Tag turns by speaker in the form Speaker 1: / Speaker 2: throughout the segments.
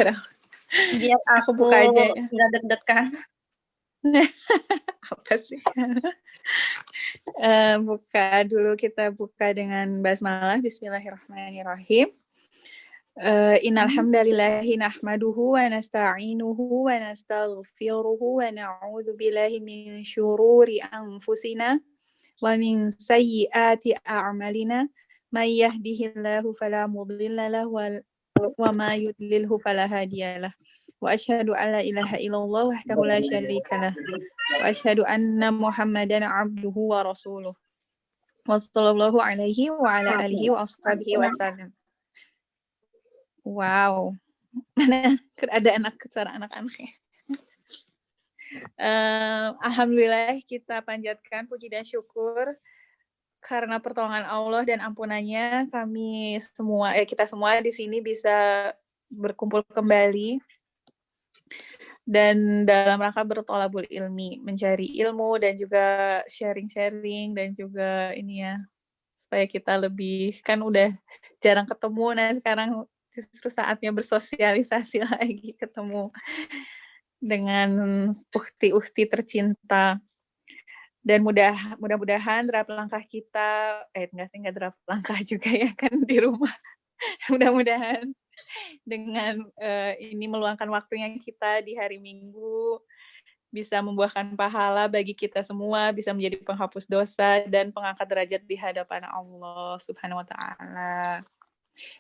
Speaker 1: Biar
Speaker 2: Aku
Speaker 1: aku
Speaker 2: buka aja ya.
Speaker 1: nggak deg-degan.
Speaker 2: Apa sih? Kita buka dengan basmalah. Bismillahirrahmanirrahim. Innal hamdalillahi nahmaduhu wa nasta'inuhu wa nastaghfiruhu wa na'udzu billahi min syururi anfusina wa min sayyiati a'malina may yahdihillahu fala mudilla lahu wa ma yudlilhu fala hadiyalah. Wa asyhadu an la ilaha illallah wahdahu la syarikalah wa asyhadu anna Muhammadan abduhu wa rasuluh. Wassallallahu alaihi wa ala alihi wa ashabihi wasallam. Wow. Mana ada suara anak-anaknya. Alhamdulillah kita panjatkan puji dan syukur karena pertolongan Allah dan ampunannya kita semua di sini bisa berkumpul kembali dan dalam rangka bertolabul ilmi, mencari ilmu dan juga sharing-sharing dan juga ini ya supaya kita lebih, kan udah jarang ketemu, nah sekarang justru saatnya bersosialisasi lagi, ketemu dengan ukti-ukti tercinta. Dan mudah-mudahan draft langkah kita, enggak draft langkah juga ya kan di rumah. Mudah-mudahan dengan ini meluangkan waktunya kita di hari Minggu bisa membuahkan pahala bagi kita semua, bisa menjadi penghapus dosa dan pengangkat derajat di hadapan Allah Subhanahu wa taala.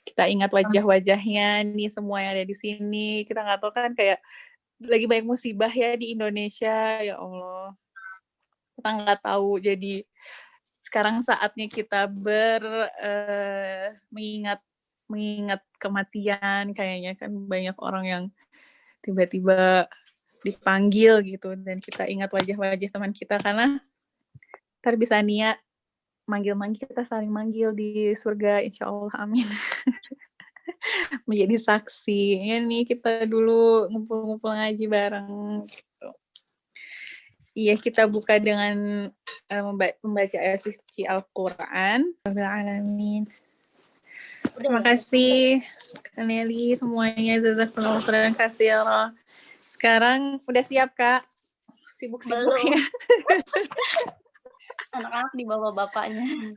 Speaker 2: Kita ingat wajah-wajahnya nih semua yang ada di sini. Kita nggak tahu kan kayak lagi banyak musibah ya di Indonesia, ya Allah. Kita nggak tahu, jadi sekarang saatnya kita mengingat kematian, kayaknya kan banyak orang yang tiba-tiba dipanggil gitu, dan kita ingat wajah-wajah teman kita karena ntar bisa niat manggil-manggil, kita saling manggil di surga, insya Allah, amin. Menjadi saksi, ya nih kita dulu ngumpul-ngumpul ngaji bareng gitu. Iya, kita buka dengan membaca ayat suci Al-Quran. Alamin. Terima kasih Kak Nelly semuanya, jazakallahu khairan katsiran. Sekarang udah siap Kak? Sibuk-sibuknya.
Speaker 1: Anak-anak di bawah bapaknya.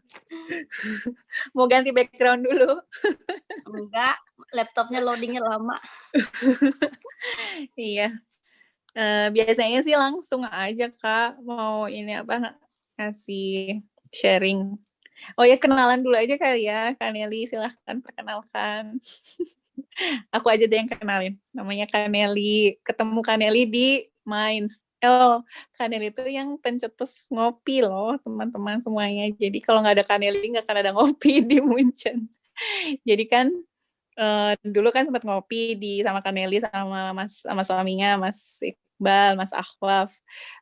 Speaker 2: Mau ganti background dulu?
Speaker 1: Enggak, laptopnya loadingnya lama.
Speaker 2: Iya. Biasanya sih langsung aja Kak, mau ini apa, kasih sharing. Oh ya, kenalan dulu aja kali ya, Kak Nelly, silahkan perkenalkan. Aku aja deh yang kenalin. Namanya Kak Nelly. Ketemu Kak Nelly di Minds. Oh, Kak Nelly itu yang pencetus ngopi loh, teman-teman semuanya. Jadi kalau nggak ada Kak Nelly, nggak akan ada ngopi di Munchen. Jadi kan dulu kan sempat ngopi sama Kak Nelly sama suaminya, Mas Iqbal, Mas Akhlaf.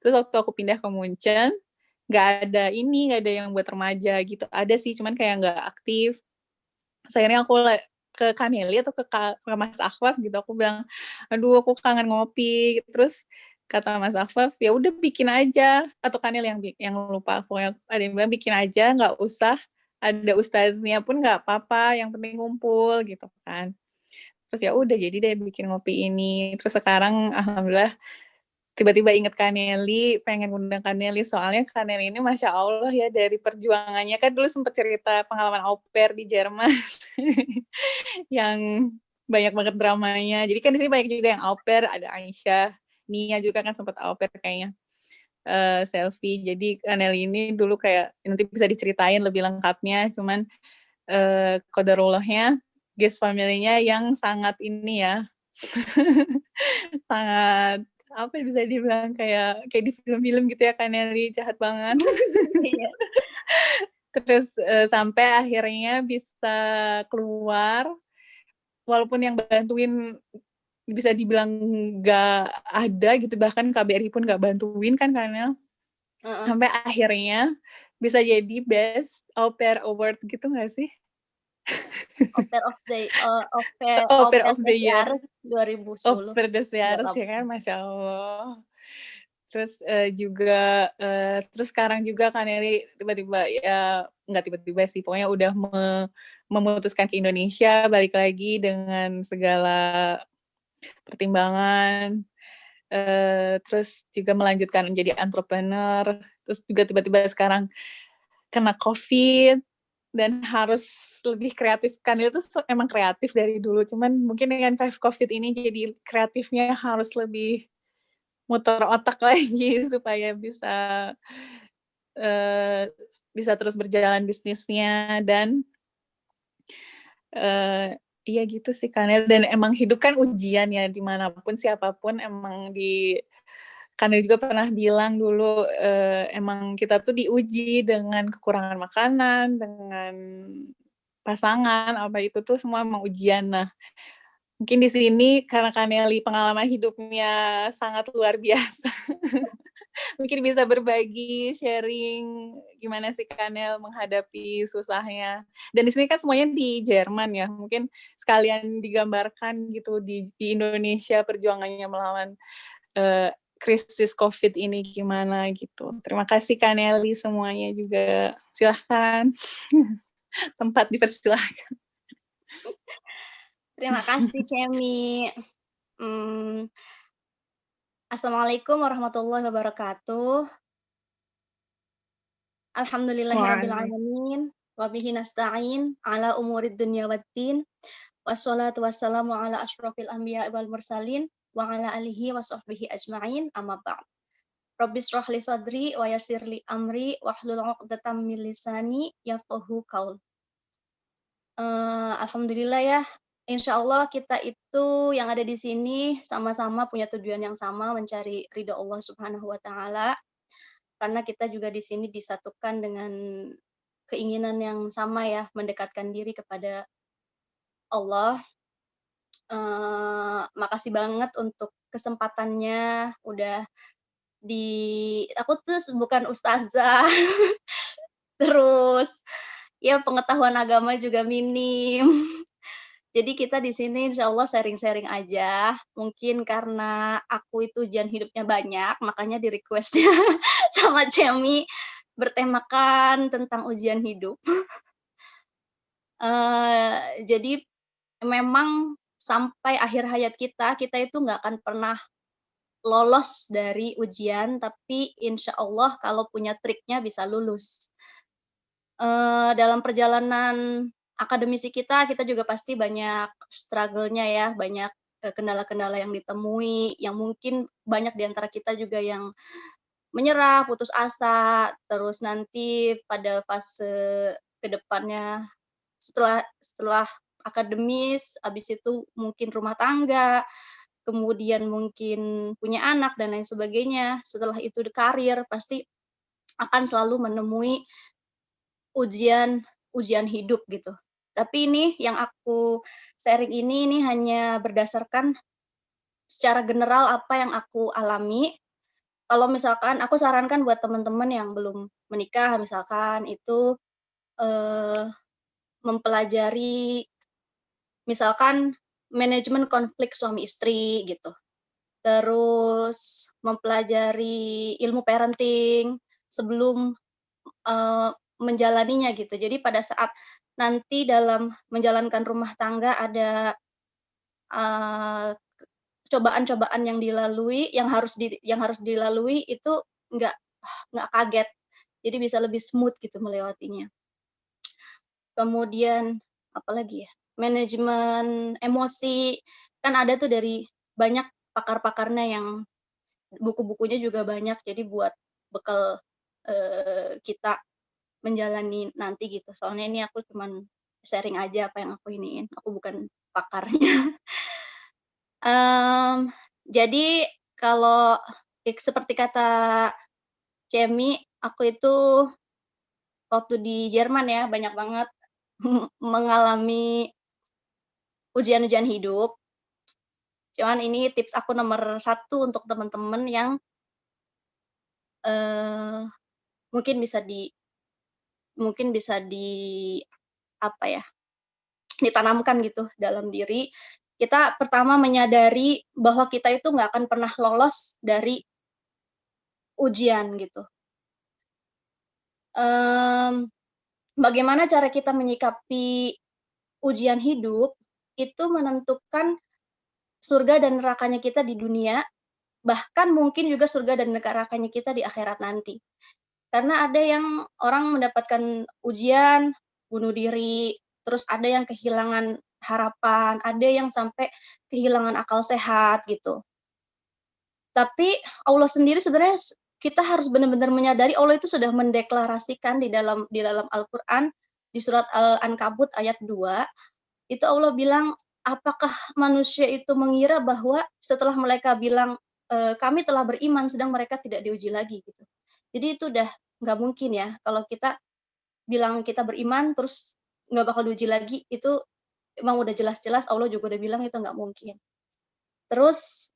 Speaker 2: Terus waktu aku pindah ke Munchen, nggak ada yang buat remaja gitu. Ada sih, cuman kayak nggak aktif. Terus akhirnya aku ke Kak Nelly atau ke Mas Akhlaf gitu, aku bilang, aduh aku kangen ngopi. Terus kata Mas Akhlaf, ya udah bikin aja, atau Kak Nelly yang lupa, pokoknya ada yang bilang bikin aja, nggak usah ada ustaznya pun nggak apa-apa, yang penting ngumpul gitu kan. Terus ya udah jadi deh bikin ngopi ini. Terus sekarang alhamdulillah tiba-tiba inget Kak Nelly, pengen ngundang Kak Nelly, soalnya Kak Nelly ini Masya Allah ya, dari perjuangannya, kan dulu sempat cerita pengalaman au pair di Jerman, yang banyak banget dramanya. Jadi kan di sini banyak juga yang au pair, ada Aisyah, Nia juga kan sempat au pair kayaknya, Selfie. Jadi Kak Nelly ini dulu kayak, nanti bisa diceritain lebih lengkapnya, cuman qadarullahnya, guest family-nya yang sangat ini ya, sangat apa bisa dibilang kayak di film-film gitu ya, Kak Nelly jahat banget. Terus sampai akhirnya bisa keluar, walaupun yang bantuin bisa dibilang nggak ada gitu, bahkan KBRI pun nggak bantuin kan, karena sampai akhirnya bisa jadi Best Au Pair Award gitu nggak sih?
Speaker 1: Au Pair of the Year 2010.
Speaker 2: Au Pair des Jahres ya kan, Masya Allah. Terus juga terus sekarang juga Kak Nelly tiba-tiba, ya nggak tiba-tiba sih, pokoknya udah memutuskan ke Indonesia, balik lagi dengan segala pertimbangan, terus juga melanjutkan menjadi entrepreneur, terus juga tiba-tiba sekarang kena COVID dan harus lebih kreatif. Kanil tuh emang kreatif dari dulu, cuman mungkin dengan COVID ini jadi kreatifnya harus lebih muter otak lagi supaya bisa terus berjalan bisnisnya dan iya gitu sih Kanil, dan emang hidup kan ujian ya dimanapun siapapun emang Kanil juga pernah bilang dulu emang kita tuh diuji dengan kekurangan makanan, dengan pasangan, apa itu tuh semua emang ujian. Nah, mungkin di sini karena Kaneli pengalaman hidupnya sangat luar biasa. Mungkin bisa berbagi, sharing gimana sih Kanel menghadapi susahnya. Dan di sini kan semuanya di Jerman ya, mungkin sekalian digambarkan gitu di Indonesia perjuangannya melawan krisis COVID ini gimana gitu. Terima kasih Kaneli semuanya juga. Silahkan. Tempat dipersilahkan.
Speaker 1: Terima kasih Cemi. Assalamualaikum warahmatullahi wabarakatuh. Alhamdulillahirabbil alamin wa bihi nasta'in ala umurid dunya waddin. Wassalatu wassalamu ala asyrofil anbiya wal mursalin wa ala alihi wa sahbihi ajma'in, amma ba'd. Rabbis shrah li sadri wa yassir li amri wahlul 'uqdatam min lisani yafqahu qaul. Alhamdulillah ya, insya Allah kita itu yang ada di sini sama-sama punya tujuan yang sama, mencari ridho Allah Subhanahu wa Ta'ala. Karena kita juga di sini disatukan dengan keinginan yang sama ya, mendekatkan diri kepada Allah. Makasih banget untuk kesempatannya, udah aku tuh bukan ustazah, terus ya pengetahuan agama juga minim. Jadi kita di sini insya Allah sharing-sharing aja. Mungkin karena aku itu ujian hidupnya banyak, makanya di requestnya sama Cemi bertemakan tentang ujian hidup. Jadi memang sampai akhir hayat kita itu nggak akan pernah lolos dari ujian, tapi insya Allah kalau punya triknya bisa lulus. Dalam perjalanan akademisi kita juga pasti banyak struggle-nya ya, banyak kendala-kendala yang ditemui, yang mungkin banyak di antara kita juga yang menyerah, putus asa, terus nanti pada fase kedepannya setelah akademis, habis itu mungkin rumah tangga, kemudian mungkin punya anak dan lain sebagainya. Setelah itu di karir, pasti akan selalu menemui ujian hidup gitu. Tapi ini yang aku sharing ini hanya berdasarkan secara general apa yang aku alami. Kalau misalkan aku sarankan buat teman-teman yang belum menikah misalkan itu mempelajari misalkan manajemen konflik suami istri gitu. Terus mempelajari ilmu parenting sebelum menjalaninya gitu. Jadi pada saat nanti dalam menjalankan rumah tangga ada cobaan-cobaan yang harus dilalui itu nggak kaget. Jadi bisa lebih smooth gitu melewatinya. Kemudian apalagi ya? Manajemen emosi kan ada tuh dari banyak pakar-pakarnya yang buku-bukunya juga banyak. Jadi buat bekal kita menjalani nanti gitu. Soalnya ini aku cuman sharing aja apa yang aku iniin. Aku bukan pakarnya. Jadi kalau seperti kata Cemi, aku itu waktu di Jerman ya banyak banget mengalami ujian-ujian hidup. Cuman ini tips aku nomor 1 untuk teman-teman yang mungkin bisa apa ya, ditanamkan gitu dalam diri. Kita pertama menyadari bahwa kita itu nggak akan pernah lolos dari ujian gitu. Bagaimana cara kita menyikapi ujian hidup itu menentukan surga dan nerakanya kita di dunia, bahkan mungkin juga surga dan nerakanya kita di akhirat nanti. Karena ada yang orang mendapatkan ujian, bunuh diri, terus ada yang kehilangan harapan, ada yang sampai kehilangan akal sehat gitu. Tapi Allah sendiri sebenarnya kita harus benar-benar menyadari Allah itu sudah mendeklarasikan di dalam Al-Qur'an di surat Al-Ankabut ayat 2, itu Allah bilang, "Apakah manusia itu mengira bahwa setelah mereka bilang, kami telah beriman sedang mereka tidak diuji lagi," gitu. Jadi itu udah nggak mungkin ya kalau kita bilang kita beriman terus nggak bakal diuji lagi, itu emang udah jelas-jelas Allah juga udah bilang itu nggak mungkin. Terus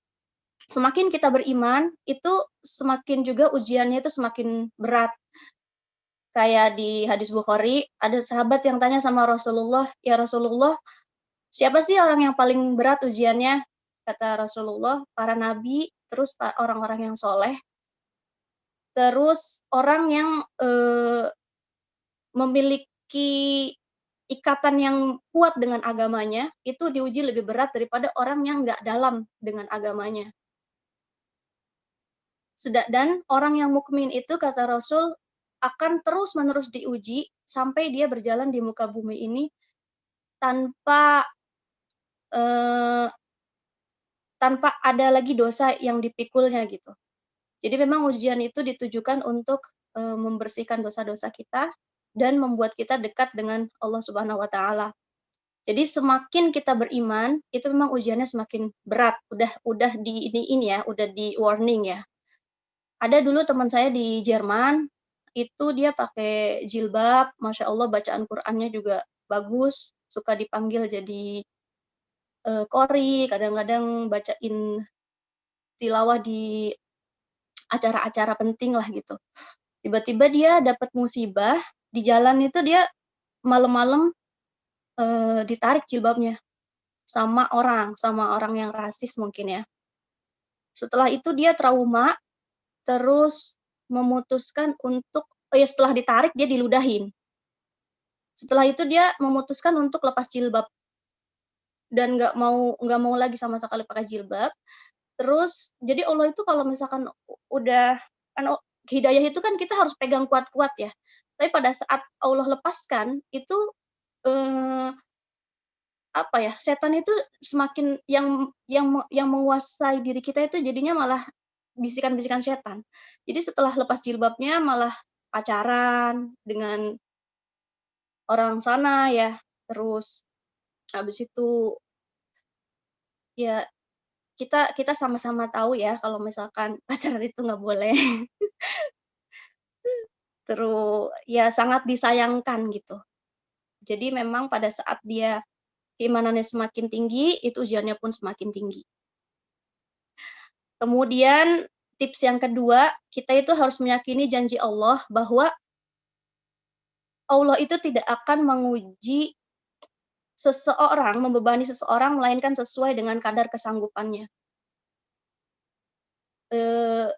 Speaker 1: semakin kita beriman, itu semakin juga ujiannya itu semakin berat. Kayak di hadis Bukhari, ada sahabat yang tanya sama Rasulullah, "Ya Rasulullah, siapa sih orang yang paling berat ujiannya?" Kata Rasulullah, "Para nabi, terus orang-orang yang soleh, terus orang yang memiliki ikatan yang kuat dengan agamanya, itu diuji lebih berat daripada orang yang nggak dalam dengan agamanya." Dan orang yang mukmin itu kata Rasul akan terus-menerus diuji sampai dia berjalan di muka bumi ini tanpa eee, tanpa ada lagi dosa yang dipikulnya gitu. Jadi memang ujian itu ditujukan untuk, membersihkan dosa-dosa kita dan membuat kita dekat dengan Allah Subhanahu wa taala. Jadi semakin kita beriman, itu memang ujiannya semakin berat, udah diiniin ya, udah di-warning ya. Ada dulu teman saya di Jerman, itu dia pakai jilbab, masya Allah bacaan Qur'annya juga bagus, suka dipanggil jadi, qori, kadang-kadang bacain tilawah di acara-acara penting lah gitu. Tiba-tiba dia dapat musibah, di jalan itu dia malam-malam, ditarik jilbabnya sama orang yang rasis mungkin ya. Setelah itu dia trauma, terus memutuskan untuk setelah ditarik dia diludahin. Setelah itu dia memutuskan untuk lepas jilbab dan nggak mau lagi sama sekali pakai jilbab. Terus jadi Allah itu kalau misalkan udah kan hidayah itu kan kita harus pegang kuat-kuat ya. Tapi pada saat Allah lepaskan itu, eee, apa ya, setan itu semakin yang menguasai diri kita itu jadinya malah bisikan-bisikan setan. Jadi setelah lepas jilbabnya malah pacaran dengan orang sana ya, terus habis itu ya kita kita sama-sama tahu ya kalau misalkan pacaran itu nggak boleh. Ya sangat disayangkan gitu. Jadi memang pada saat dia keimanannya semakin tinggi, itu ujiannya pun semakin tinggi. Kemudian tips yang kedua, kita itu harus meyakini janji Allah bahwa Allah itu tidak akan menguji seseorang, membebani seseorang melainkan sesuai dengan kadar kesanggupannya.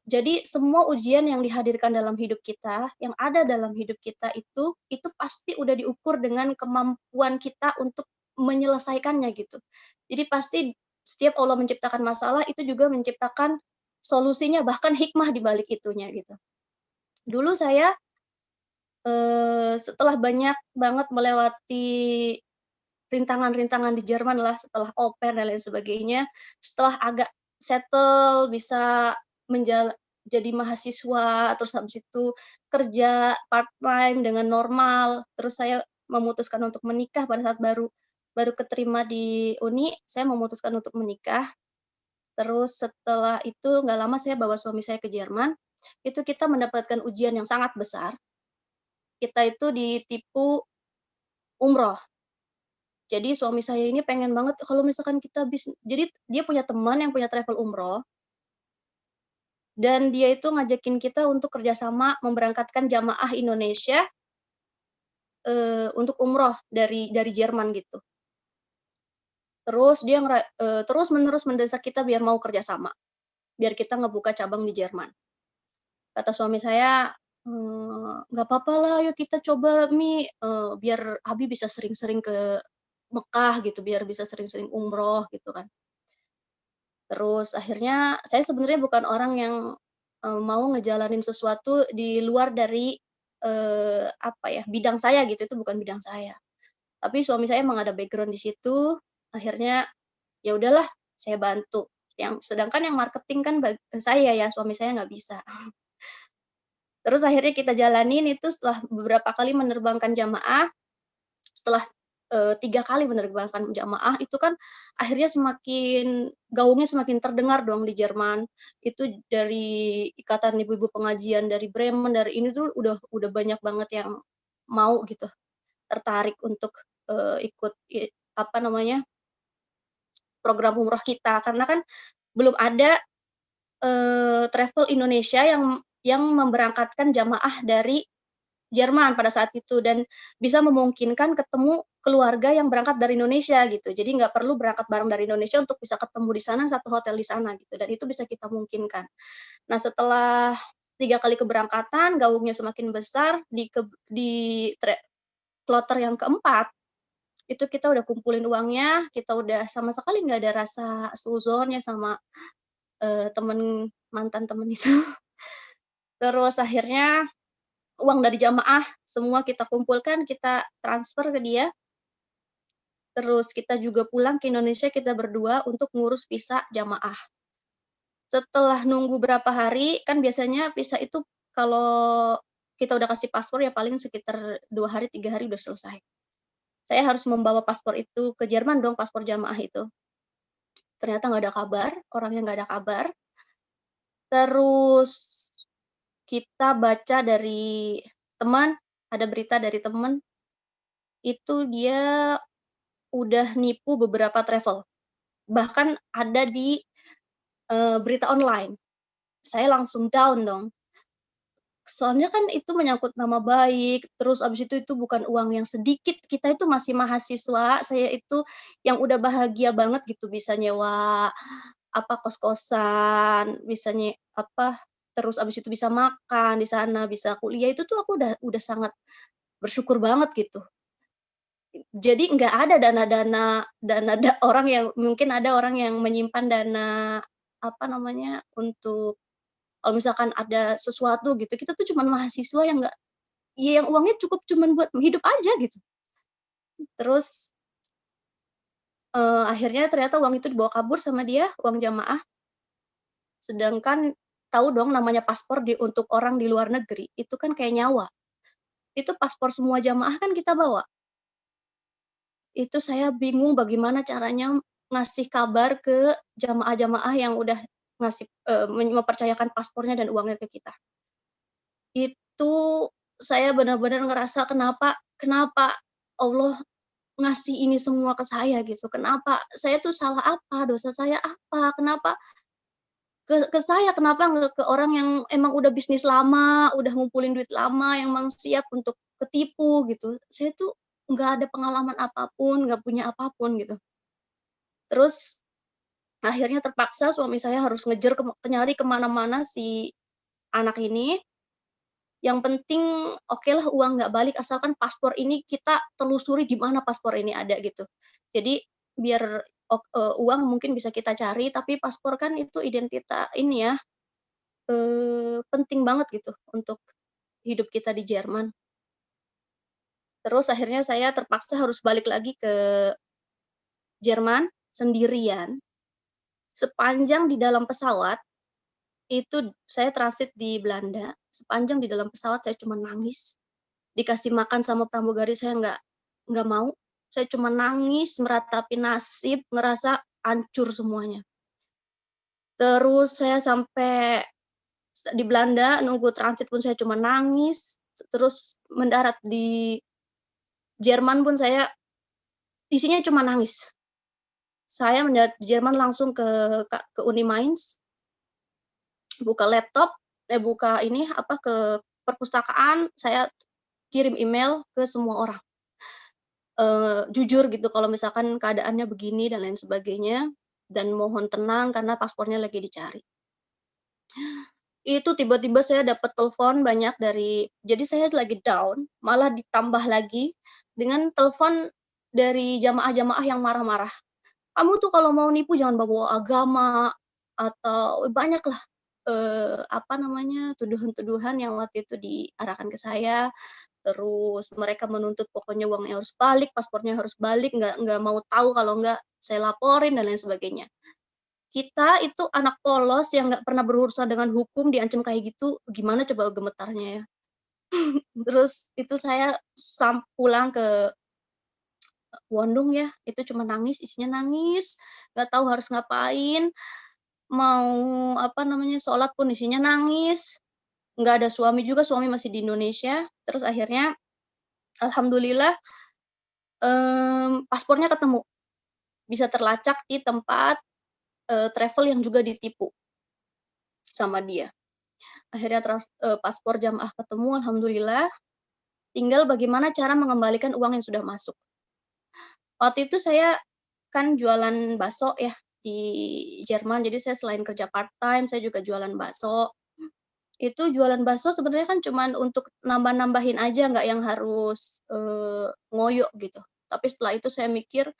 Speaker 1: Jadi semua ujian yang dihadirkan dalam hidup kita, yang ada dalam hidup kita itu pasti udah diukur dengan kemampuan kita untuk menyelesaikannya gitu. Jadi pasti setiap Allah menciptakan masalah, itu juga menciptakan solusinya, bahkan hikmah di balik itunya gitu. Dulu saya, setelah banyak banget melewati rintangan-rintangan di Jerman lah, setelah au pair dan lain sebagainya, setelah agak settle, bisa jadi mahasiswa, terus habis itu kerja part-time dengan normal, terus saya memutuskan untuk menikah pada saat baru baru keterima di uni, saya memutuskan untuk menikah. Terus setelah itu nggak lama saya bawa suami saya ke Jerman, itu kita mendapatkan ujian yang sangat besar. Kita itu ditipu umroh. Jadi suami saya ini pengen banget kalau misalkan jadi dia punya teman yang punya travel umroh, dan dia itu ngajakin kita untuk kerjasama memberangkatkan jamaah Indonesia, untuk umroh dari Jerman gitu. Terus dia terus-menerus mendesak kita biar mau kerjasama, biar kita ngebuka cabang di Jerman. Kata suami saya, "Nggak apa-apa lah, ayo kita coba Mi, biar Abi bisa sering-sering ke Mekah gitu, biar bisa sering-sering umroh," gitu kan. Terus akhirnya saya sebenarnya bukan orang yang, mau ngejalanin sesuatu di luar dari, apa ya, bidang saya gitu, itu bukan bidang saya. Tapi suami saya emang ada background di situ, akhirnya ya udahlah saya bantu. Sedangkan yang marketing kan saya ya, suami saya nggak bisa. Terus akhirnya kita jalanin itu setelah beberapa kali menerbangkan jamaah, setelah, 3 kali menerbangkan jamaah, itu kan akhirnya gaungnya semakin terdengar dong di Jerman. Itu dari ikatan ibu-ibu pengajian dari Bremen, dari ini tuh udah banyak banget yang mau gitu, tertarik untuk, ikut apa namanya, program umroh kita. Karena kan belum ada, travel Indonesia yang memberangkatkan jamaah dari Jerman pada saat itu dan bisa memungkinkan ketemu keluarga yang berangkat dari Indonesia gitu. Jadi nggak perlu berangkat bareng dari Indonesia untuk bisa ketemu di sana, satu hotel di sana gitu, dan itu bisa kita mungkinkan. Nah, setelah 3 kali keberangkatan, gaungnya semakin besar, di kloter yang keempat, itu kita udah kumpulin uangnya, kita udah sama sekali nggak ada rasa suudzon ya sama, mantan temen itu. Terus akhirnya uang dari jamaah semua kita kumpulkan, kita transfer ke dia, terus kita juga pulang ke Indonesia kita berdua untuk ngurus visa jamaah. Setelah nunggu berapa hari, kan biasanya visa itu kalau kita udah kasih paspor ya paling sekitar 2 hari, 3 hari udah selesai. Saya harus membawa paspor itu ke Jerman dong, paspor jamaah itu. Ternyata nggak ada kabar, orangnya nggak ada kabar. Terus kita baca dari teman, ada berita dari teman, itu dia udah nipu beberapa travel, bahkan ada di, berita online. Saya langsung down dong, soalnya kan itu menyangkut nama baik, terus abis itu bukan uang yang sedikit, kita itu masih mahasiswa, saya itu yang udah bahagia banget gitu bisa nyewa, apa, kos-kosan, bisa apa, terus abis itu bisa makan di sana, bisa kuliah, itu tuh aku udah sangat bersyukur banget gitu. Jadi nggak ada orang yang mungkin ada orang yang menyimpan dana, apa namanya, untuk kalau misalkan ada sesuatu gitu, kita tuh cuman mahasiswa yang nggak ya yang uangnya cukup cuman buat hidup aja gitu. Terus, akhirnya ternyata uang itu dibawa kabur sama dia, uang jamaah, sedangkan tahu dong namanya paspor untuk orang di luar negeri, itu kan kayak nyawa. Itu paspor semua jamaah kan kita bawa. Itu saya bingung bagaimana caranya ngasih kabar ke jamaah-jamaah yang udah ngasih mempercayakan paspornya dan uangnya ke kita. Itu saya benar-benar ngerasa kenapa kenapa Allah ngasih ini semua ke saya gitu, kenapa saya tuh salah apa, dosa saya apa, kenapa ke saya, kenapa nggak ke orang yang emang udah bisnis lama, udah ngumpulin duit lama, yang emang siap untuk ketipu gitu. Saya tuh nggak ada pengalaman apapun, nggak punya apapun gitu. Terus akhirnya terpaksa suami saya harus nyari ke mana-mana si anak ini, yang penting okelah uang nggak balik asalkan paspor ini kita telusuri di mana paspor ini ada gitu. Jadi biar uang mungkin bisa kita cari, tapi paspor kan itu ini ya, penting banget gitu untuk hidup kita di Jerman. Terus akhirnya saya terpaksa harus balik lagi ke Jerman sendirian, sepanjang di dalam pesawat itu saya transit di Belanda, sepanjang di dalam pesawat saya cuma nangis, dikasih makan sama pramugari saya nggak mau, saya cuma nangis meratapi nasib, ngerasa hancur semuanya. Terus saya sampai di Belanda nunggu transit pun saya cuma nangis, terus mendarat di Jerman pun saya isinya cuma nangis. Saya mendarat di Jerman langsung ke Uni Mainz, buka laptop, buka ini, apa, ke perpustakaan, saya kirim email ke semua orang. Jujur gitu kalau misalkan keadaannya begini dan lain sebagainya, dan mohon tenang karena paspornya lagi dicari. Itu tiba-tiba saya dapat telepon banyak jadi saya lagi down, malah ditambah lagi dengan telepon dari jamaah-jamaah yang marah-marah. kamu tuh kalau mau nipu jangan bawa agama, atau banyaklah, apa namanya, tuduhan-tuduhan yang waktu itu diarahkan ke saya. Terus mereka menuntut pokoknya uangnya harus balik, paspornya harus balik, nggak mau tahu kalau nggak saya laporin dan lain sebagainya. Kita itu anak polos yang nggak pernah berurusan dengan hukum diancam kayak gitu, gimana coba gemetarnya ya. Terus itu saya pulang ke Wondong ya, itu cuma nangis, isinya nangis, nggak tahu harus ngapain, mau apa namanya, sholat pun isinya nangis, nggak ada suami juga, suami masih di Indonesia. Terus akhirnya alhamdulillah, paspornya ketemu, bisa terlacak di tempat, travel yang juga ditipu sama dia. Akhirnya paspor jamaah ketemu alhamdulillah, tinggal bagaimana cara mengembalikan uang yang sudah masuk. Waktu itu saya kan jualan bakso ya di Jerman, jadi saya selain kerja part-time, saya juga jualan bakso. Itu jualan bakso sebenarnya kan cuman untuk nambah-nambahin aja, nggak yang harus, ngoyo gitu. Tapi setelah itu saya mikir,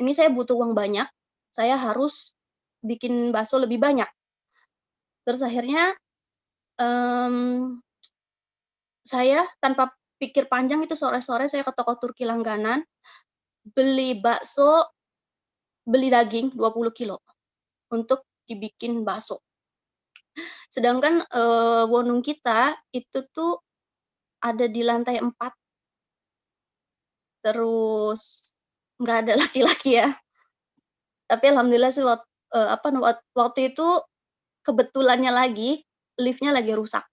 Speaker 1: ini saya butuh uang banyak, saya harus bikin bakso lebih banyak. Terus akhirnya, saya tanpa pikir panjang itu sore-sore saya ke toko Turki langganan, beli bakso, beli daging 20 kilo untuk dibikin bakso. Sedangkan, Wonung kita itu tuh ada di lantai 4, terus nggak ada laki-laki ya. Tapi alhamdulillah sih waktu itu kebetulannya lagi, lift-nya lagi rusak.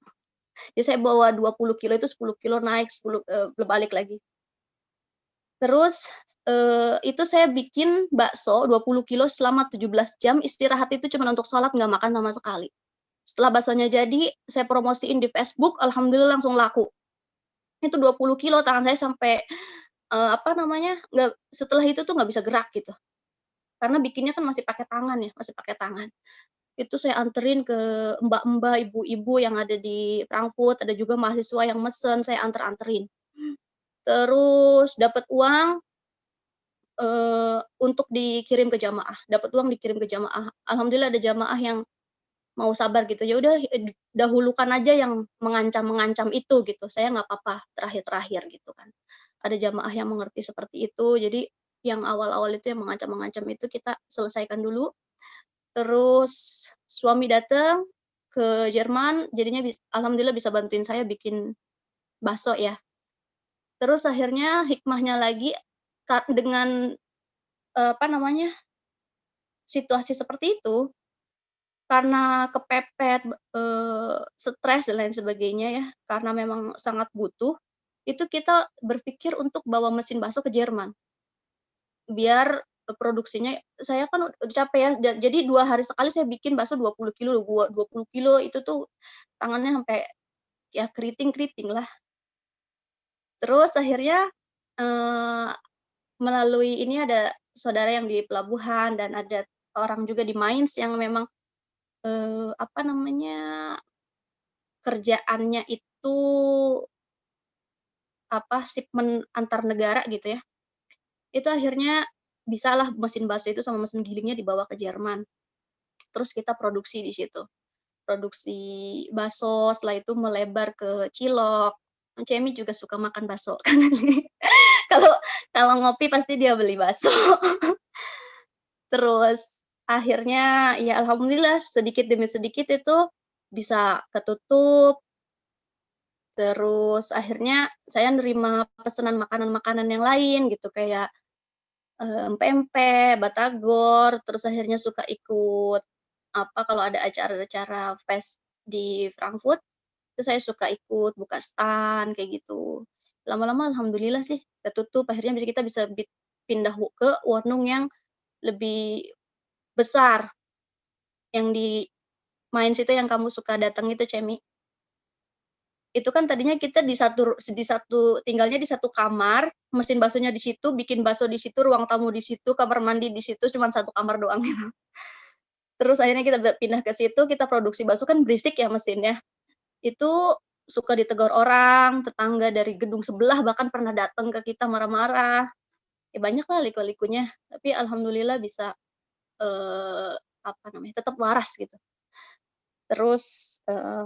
Speaker 1: Jadi saya bawa 20 kilo itu 10 kilo naik, 10 balik lagi. Terus, itu saya bikin bakso 20 kilo selama 17 jam, istirahat itu cuma untuk sholat, nggak makan sama sekali. Setelah baksonya jadi, saya promosiin di Facebook, alhamdulillah langsung laku. Itu 20 kilo, tangan saya sampai, setelah itu tuh nggak bisa gerak gitu. Karena bikinnya kan masih pakai tangan ya, masih pakai tangan. Itu saya anterin ke mbak-mbak, ibu-ibu yang ada di Frankfurt, ada juga mahasiswa yang mesen, saya anterin. Terus dapat uang, untuk dikirim ke jamaah, dapat uang dikirim ke jamaah. Alhamdulillah ada jamaah yang mau sabar gitu, ya udah dahulukan aja yang mengancam-mengancam itu gitu, saya nggak apa-apa terakhir-terakhir gitu kan. Ada jamaah yang mengerti seperti itu, jadi yang awal-awal itu yang mengancam-mengancam itu kita selesaikan dulu. Terus suami datang ke Jerman, jadinya alhamdulillah bisa bantuin saya bikin bakso ya. Terus akhirnya hikmahnya lagi dengan, situasi seperti itu, karena kepepet, stres dan lain sebagainya ya, karena memang sangat butuh, itu kita berpikir untuk bawa mesin bakso ke Jerman. Biar, produksinya saya kan udah capek ya, jadi 2 hari sekali saya bikin bakso 20 kilo, 20 kilo itu tuh tangannya sampai ya keriting lah. Terus akhirnya, eee, melalui ini ada saudara yang di pelabuhan dan ada orang juga di Mainz yang memang, kerjaannya itu, shipment antar negara gitu ya. Itu akhirnya bisalah mesin bakso itu sama mesin gilingnya dibawa ke Jerman. Terus kita produksi di situ. Produksi bakso, setelah itu melebar ke cilok. Cemi juga suka makan bakso. Kalau kalau ngopi pasti dia beli bakso. Terus akhirnya ya alhamdulillah sedikit demi sedikit itu bisa ketutup. Terus akhirnya saya nerima pesanan makanan-makanan yang lain gitu kayak, pempek, batagor, terus akhirnya suka ikut, kalau ada acara-acara fest di Frankfurt, itu saya suka ikut buka stand kayak gitu. Lama-lama alhamdulillah sih ketutup, akhirnya kita bisa pindah ke Wonung yang lebih besar, yang di Mainz itu yang kamu suka datang itu, Cemi. Itu kan tadinya kita tinggalnya di satu kamar, mesin baksonya di situ, bikin bakso di situ, ruang tamu di situ, kamar mandi di situ, cuman satu kamar doang gitu. Terus akhirnya kita pindah ke situ, kita produksi bakso kan berisik ya mesinnya. Itu suka ditegur orang, tetangga dari gedung sebelah bahkan pernah datang ke kita marah-marah. Ya banyaklah liku-likunya, tapi alhamdulillah bisa, apa namanya, tetap waras gitu. Terus,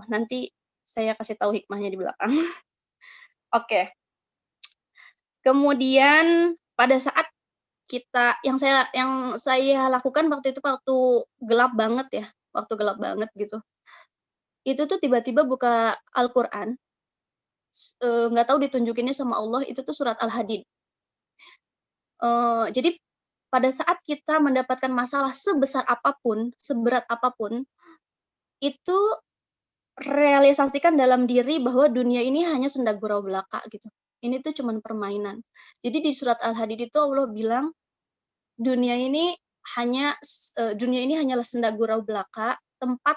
Speaker 1: nanti saya kasih tahu hikmahnya di belakang. Oke. Kemudian pada saat yang saya lakukan waktu itu waktu gelap banget ya, waktu gelap banget gitu. Itu tuh tiba-tiba buka Al-Qur'an, nggak tahu ditunjukinnya sama Allah, itu tuh surat Al-Hadid. Jadi pada saat kita mendapatkan masalah sebesar apapun, seberat apapun, itu realisasikan dalam diri bahwa dunia ini hanya senda gurau belaka gitu. Ini tuh cuman permainan. Jadi di surat Al-Hadid itu Allah bilang, dunia ini dunia ini hanyalah senda gurau belaka, tempat,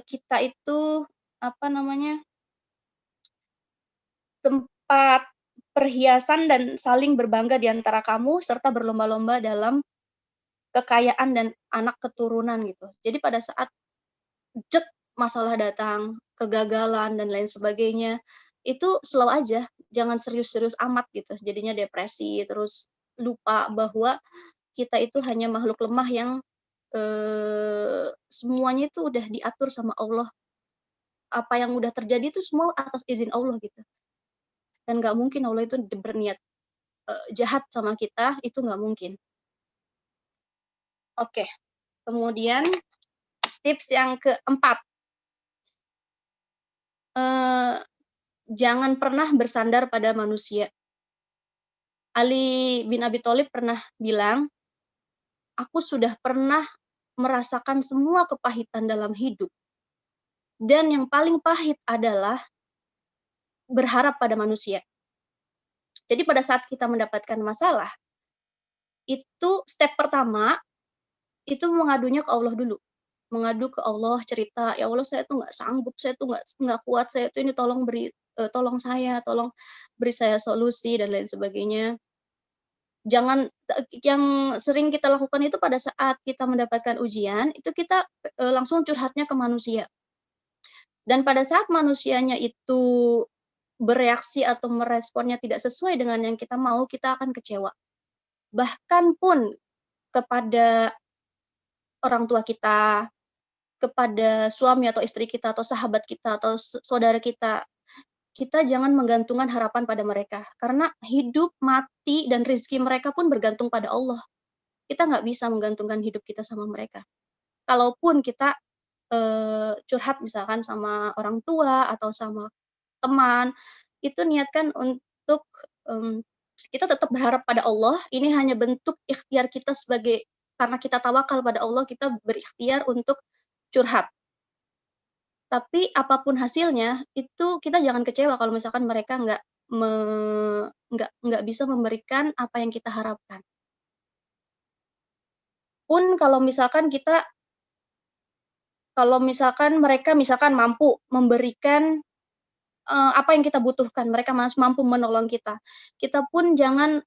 Speaker 1: kita itu, apa namanya, tempat perhiasan dan saling berbangga di antara kamu, serta berlomba-lomba dalam kekayaan dan anak keturunan gitu. Jadi pada saat jek masalah datang, kegagalan dan lain sebagainya, itu slow aja, jangan serius-serius amat gitu, jadinya depresi, terus lupa bahwa kita itu hanya makhluk lemah yang, semuanya itu udah diatur sama Allah. Apa yang udah terjadi itu semua atas izin Allah gitu, dan nggak mungkin Allah itu berniat, jahat sama kita, itu nggak mungkin. Oke, kemudian tips yang keempat, jangan pernah bersandar pada manusia. Ali bin Abi Thalib pernah bilang, "Aku sudah pernah merasakan semua kepahitan dalam hidup, dan yang paling pahit adalah berharap pada manusia." Jadi pada saat kita mendapatkan masalah, itu step pertama, itu mengadunya ke Allah dulu. Mengadu ke Allah, cerita, "Ya Allah, saya tuh nggak sanggup, saya tuh nggak kuat, saya tuh ini tolong saya, tolong beri saya solusi," dan lain sebagainya. Jangan yang sering kita lakukan itu pada saat kita mendapatkan ujian, itu kita, langsung curhatnya ke manusia. Dan pada saat manusianya itu bereaksi atau meresponnya tidak sesuai dengan yang kita mau, kita akan kecewa. Bahkan pun kepada orang tua kita, kepada suami atau istri kita, atau sahabat kita, atau saudara kita jangan menggantungkan harapan pada mereka. Karena hidup, mati, dan rezeki mereka pun bergantung pada Allah. Kita nggak bisa menggantungkan hidup kita sama mereka. Kalaupun kita, curhat misalkan sama orang tua atau sama teman, itu niatkan untuk, kita tetap berharap pada Allah, ini hanya bentuk ikhtiar kita karena kita tawakal pada Allah, kita berikhtiar untuk curhat. Tapi apapun hasilnya, itu kita jangan kecewa kalau misalkan mereka me nggak bisa memberikan apa yang kita harapkan. Pun kalau misalkan mereka mampu memberikan, apa yang kita butuhkan, mereka mampu menolong kita. Kita pun jangan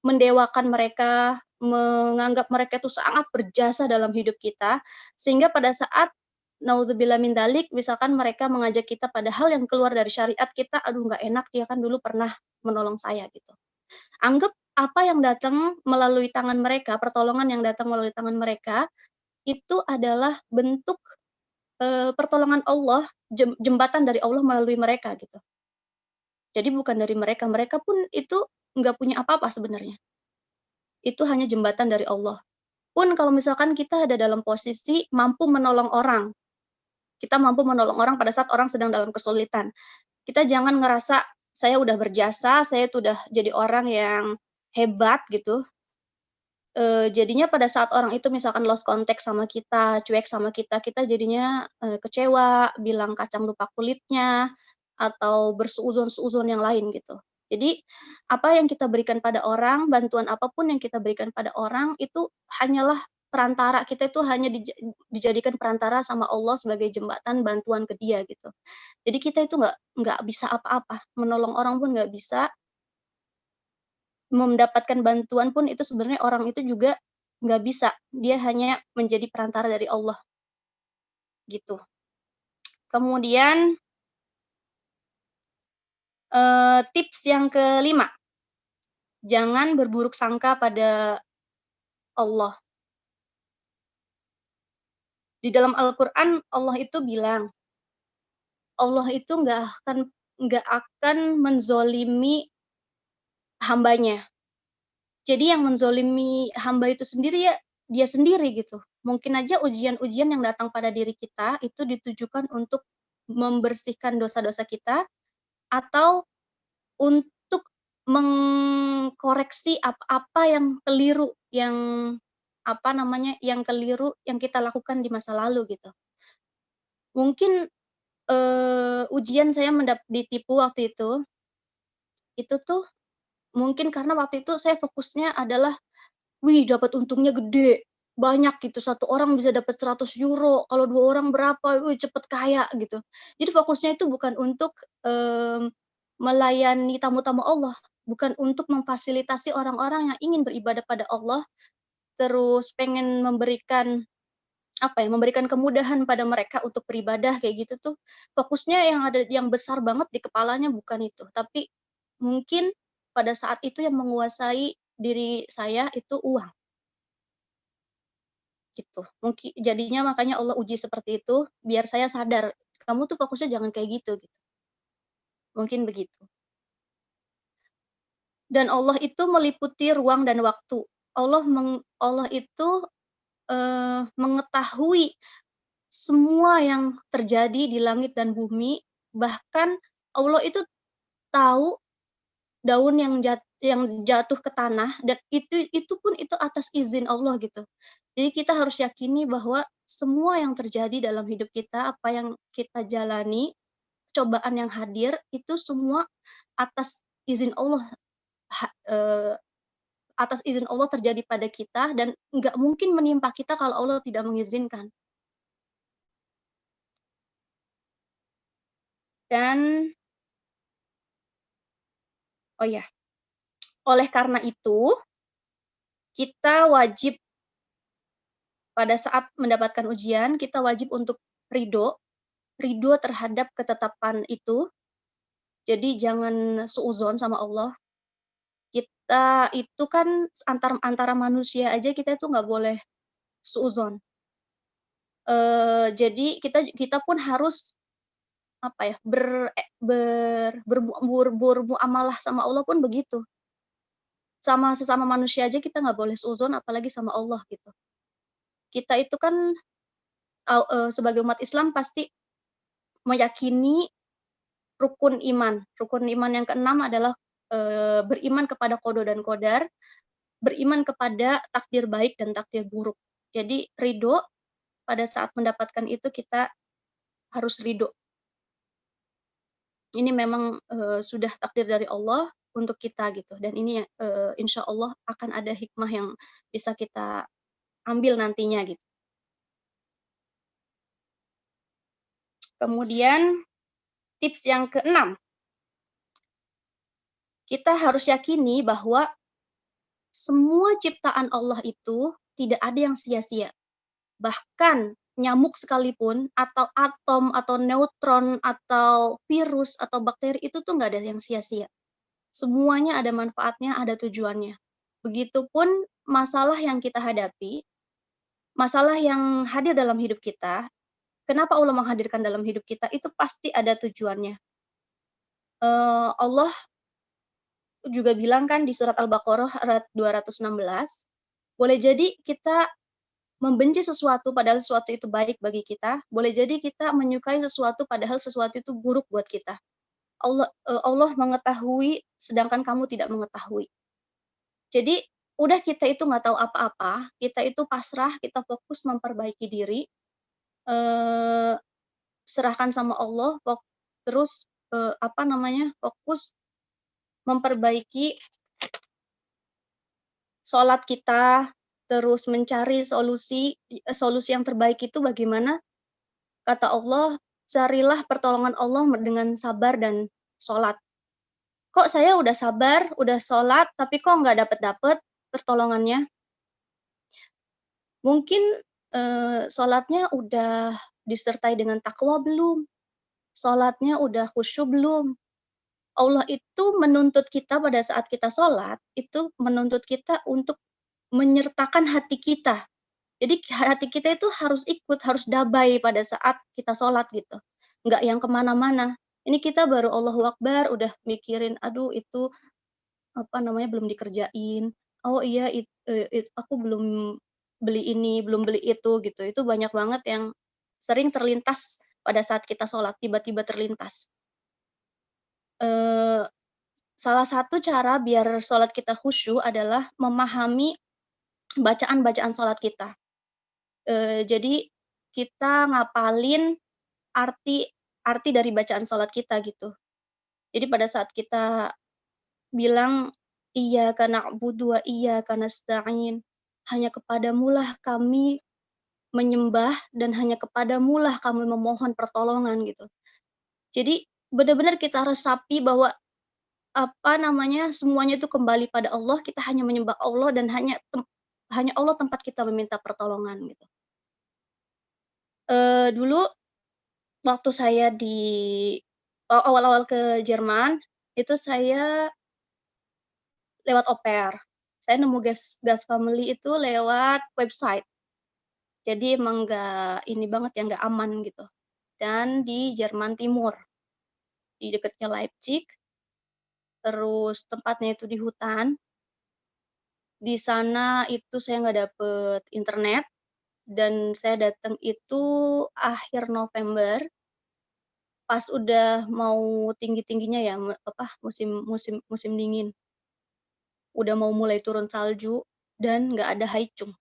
Speaker 1: mendewakan mereka, menganggap mereka itu sangat berjasa dalam hidup kita, sehingga pada saat naudzubillah min dzalik, misalkan mereka mengajak kita pada hal yang keluar dari syariat kita, "Aduh nggak enak, dia kan dulu pernah menolong saya," gitu. Anggap apa yang datang melalui tangan mereka, pertolongan yang datang melalui tangan mereka, itu adalah bentuk, pertolongan Allah, jembatan dari Allah melalui mereka gitu. Jadi bukan dari mereka, mereka pun itu nggak punya apa-apa sebenarnya. Itu hanya jembatan dari Allah. Pun kalau misalkan kita ada dalam posisi mampu menolong orang, kita mampu menolong orang pada saat orang sedang dalam kesulitan. Kita jangan ngerasa, saya udah berjasa, saya tuh udah jadi orang yang hebat gitu, jadinya pada saat orang itu misalkan lost contact sama kita, cuek sama kita, kita jadinya, kecewa, bilang kacang lupa kulitnya, atau bersuudzon-suudzon yang lain gitu. Jadi, apa yang kita berikan pada orang, bantuan apapun yang kita berikan pada orang, itu hanyalah perantara, kita itu hanya dijadikan perantara sama Allah sebagai jembatan bantuan ke dia gitu. Jadi kita itu nggak bisa apa-apa, menolong orang pun nggak bisa, mendapatkan bantuan pun itu sebenarnya orang itu juga nggak bisa, dia hanya menjadi perantara dari Allah, gitu. Kemudian, tips yang kelima, Jangan berburuk sangka pada Allah. Di dalam Al-Qur'an Allah itu bilang, Allah itu nggak akan menzolimi hambanya. Jadi yang menzolimi hamba itu sendiri ya dia sendiri gitu. Mungkin aja ujian-ujian yang datang pada diri kita itu ditujukan untuk membersihkan dosa-dosa kita atau untuk mengkoreksi apa-apa yang keliru, yang apa namanya, yang keliru yang kita lakukan di masa lalu gitu. Mungkin, ujian saya ditipu waktu itu tuh mungkin karena waktu itu saya fokusnya adalah, "Wih, dapat untungnya gede, banyak gitu, satu orang bisa dapat €100, kalau 2 orang berapa, wih cepet kaya," gitu. Jadi fokusnya itu bukan untuk, melayani tamu-tamu Allah, bukan untuk memfasilitasi orang-orang yang ingin beribadah pada Allah, terus pengen memberikan, apa ya, memberikan kemudahan pada mereka untuk beribadah kayak gitu tuh, fokusnya yang besar banget di kepalanya bukan itu, tapi mungkin pada saat itu yang menguasai diri saya itu uang. Gitu. Jadinya makanya Allah uji seperti itu, biar saya sadar, kamu tuh fokusnya jangan kayak gitu. Mungkin begitu. Dan Allah itu meliputi ruang dan waktu. Allah itu, mengetahui semua yang terjadi di langit dan bumi, bahkan Allah itu tahu daun yang jatuh ke tanah dan itu pun itu atas izin Allah gitu. Jadi kita harus yakini bahwa semua yang terjadi dalam hidup kita, apa yang kita jalani, cobaan yang hadir, itu semua atas izin Allah, ha eee, atas izin Allah terjadi pada kita dan nggak mungkin menimpa kita kalau Allah tidak mengizinkan. Dan oh ya, oleh karena itu, kita wajib pada saat mendapatkan ujian, kita wajib untuk ridho, ridho terhadap ketetapan itu. Jadi jangan suudzon sama Allah. Kita itu kan antara manusia aja kita itu nggak boleh suudzon. Jadi kita pun harus, apa ya, bermuamalah sama Allah pun begitu. Sama sesama manusia aja kita nggak boleh suudzon apalagi sama Allah gitu. Kita itu kan, sebagai umat Islam pasti meyakini rukun iman. Rukun iman yang keenam adalah, beriman kepada qada dan qadar, beriman kepada takdir baik dan takdir buruk. Jadi ridho, pada saat mendapatkan itu kita harus ridho. Ini memang, sudah takdir dari Allah untuk kita gitu dan ini, insya Allah akan ada hikmah yang bisa kita ambil nantinya gitu. Kemudian tips yang keenam, kita harus yakini bahwa semua ciptaan Allah itu tidak ada yang sia-sia. Bahkan nyamuk sekalipun atau atom atau neutron atau virus atau bakteri itu tuh nggak ada yang sia-sia. Semuanya ada manfaatnya, ada tujuannya. Begitupun masalah yang kita hadapi, masalah yang hadir dalam hidup kita, kenapa Allah menghadirkan dalam hidup kita, itu pasti ada tujuannya. Allah juga bilang kan di surat Al-Baqarah ayat 216, boleh jadi kita membenci sesuatu padahal sesuatu itu baik bagi kita, boleh jadi kita menyukai sesuatu padahal sesuatu itu buruk buat kita. Allah mengetahui sedangkan kamu tidak mengetahui. Jadi udah kita itu nggak tahu apa-apa, kita itu pasrah, kita fokus memperbaiki diri, eee, serahkan sama Allah, terus, apa namanya, fokus memperbaiki sholat kita, terus mencari solusi yang terbaik itu bagaimana. Kata Allah, "Carilah pertolongan Allah dengan sabar dan sholat." Kok saya udah sabar, udah sholat, tapi kok nggak dapet-dapet pertolongannya? Mungkin, sholatnya udah disertai dengan takwa belum? Sholatnya udah khusyuk belum? Allah itu menuntut kita pada saat kita sholat, itu menuntut kita untuk menyertakan hati kita. Jadi hati kita itu harus ikut, harus dabai pada saat kita sholat gitu. Nggak yang kemana-mana. Ini kita baru Allahu Akbar, udah mikirin, aduh itu apa namanya belum dikerjain. Oh iya, aku belum beli ini, belum beli itu gitu. Itu banyak banget yang sering terlintas pada saat kita sholat, tiba-tiba terlintas. Salah satu cara biar sholat kita khusyuk adalah memahami bacaan-bacaan sholat kita. Jadi kita ngapalin arti arti dari bacaan sholat kita gitu. Jadi pada saat kita bilang, "Iyyaka na'budu wa iyyaka nasta'in," hanya kepadamulah kami menyembah dan hanya kepadamulah kami memohon pertolongan gitu. Jadi benar-benar kita resapi bahwa apa namanya, semuanya itu kembali pada Allah, kita hanya menyembah Allah dan hanya Allah tempat kita meminta pertolongan gitu. Dulu waktu saya awal-awal ke Jerman, itu saya lewat au pair. Saya nemu Gas Family itu lewat website. Jadi emang nggak ini banget ya, nggak aman gitu. Dan di Jerman Timur, di dekatnya Leipzig, terus tempatnya itu di hutan. Di sana itu saya nggak dapet internet, dan saya datang itu akhir November, pas udah mau tinggi-tingginya ya, musim musim musim dingin. Udah mau mulai turun salju dan nggak ada haicung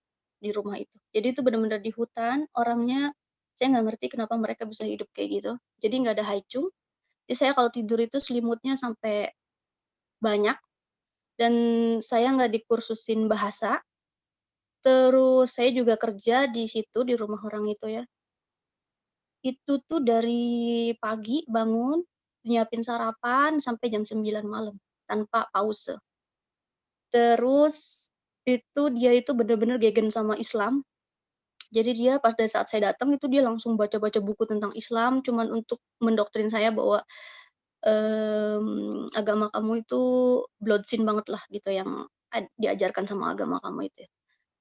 Speaker 1: di rumah itu. Jadi itu benar-benar di hutan, orangnya saya nggak ngerti kenapa mereka bisa hidup kayak gitu. Jadi nggak ada haicung, jadi saya kalau tidur itu selimutnya sampai banyak, dan saya nggak dikursusin bahasa. Terus saya juga kerja di situ, di rumah orang itu ya. Itu tuh dari pagi bangun, nyiapin sarapan sampai jam 9 malam, tanpa pause. Terus dia itu bener-bener gegen sama Islam. Jadi dia pada saat saya datang itu dia langsung baca-baca buku tentang Islam, cuman untuk mendoktrin saya bahwa, agama kamu itu blood sin banget lah gitu yang diajarkan sama agama kamu itu ya.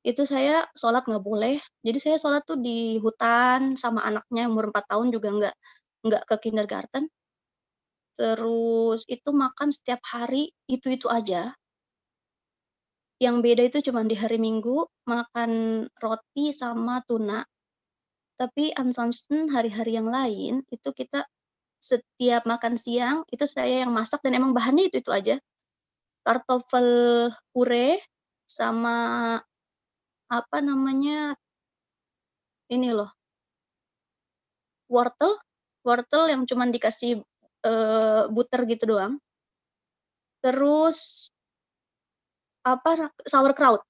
Speaker 1: Itu saya sholat nggak boleh, jadi saya sholat tuh di hutan sama anaknya umur 4 tahun juga nggak ke kindergarten. Terus itu makan setiap hari itu-itu aja. Yang beda itu cuma di hari Minggu makan roti sama tuna, tapi ansonsten hari-hari yang lain itu kita setiap makan siang itu saya yang masak dan emang bahannya itu-itu aja. Kartoffel puree sama apa namanya, ini loh, wortel wortel yang cuman dikasih, butter gitu doang. Terus sauerkraut.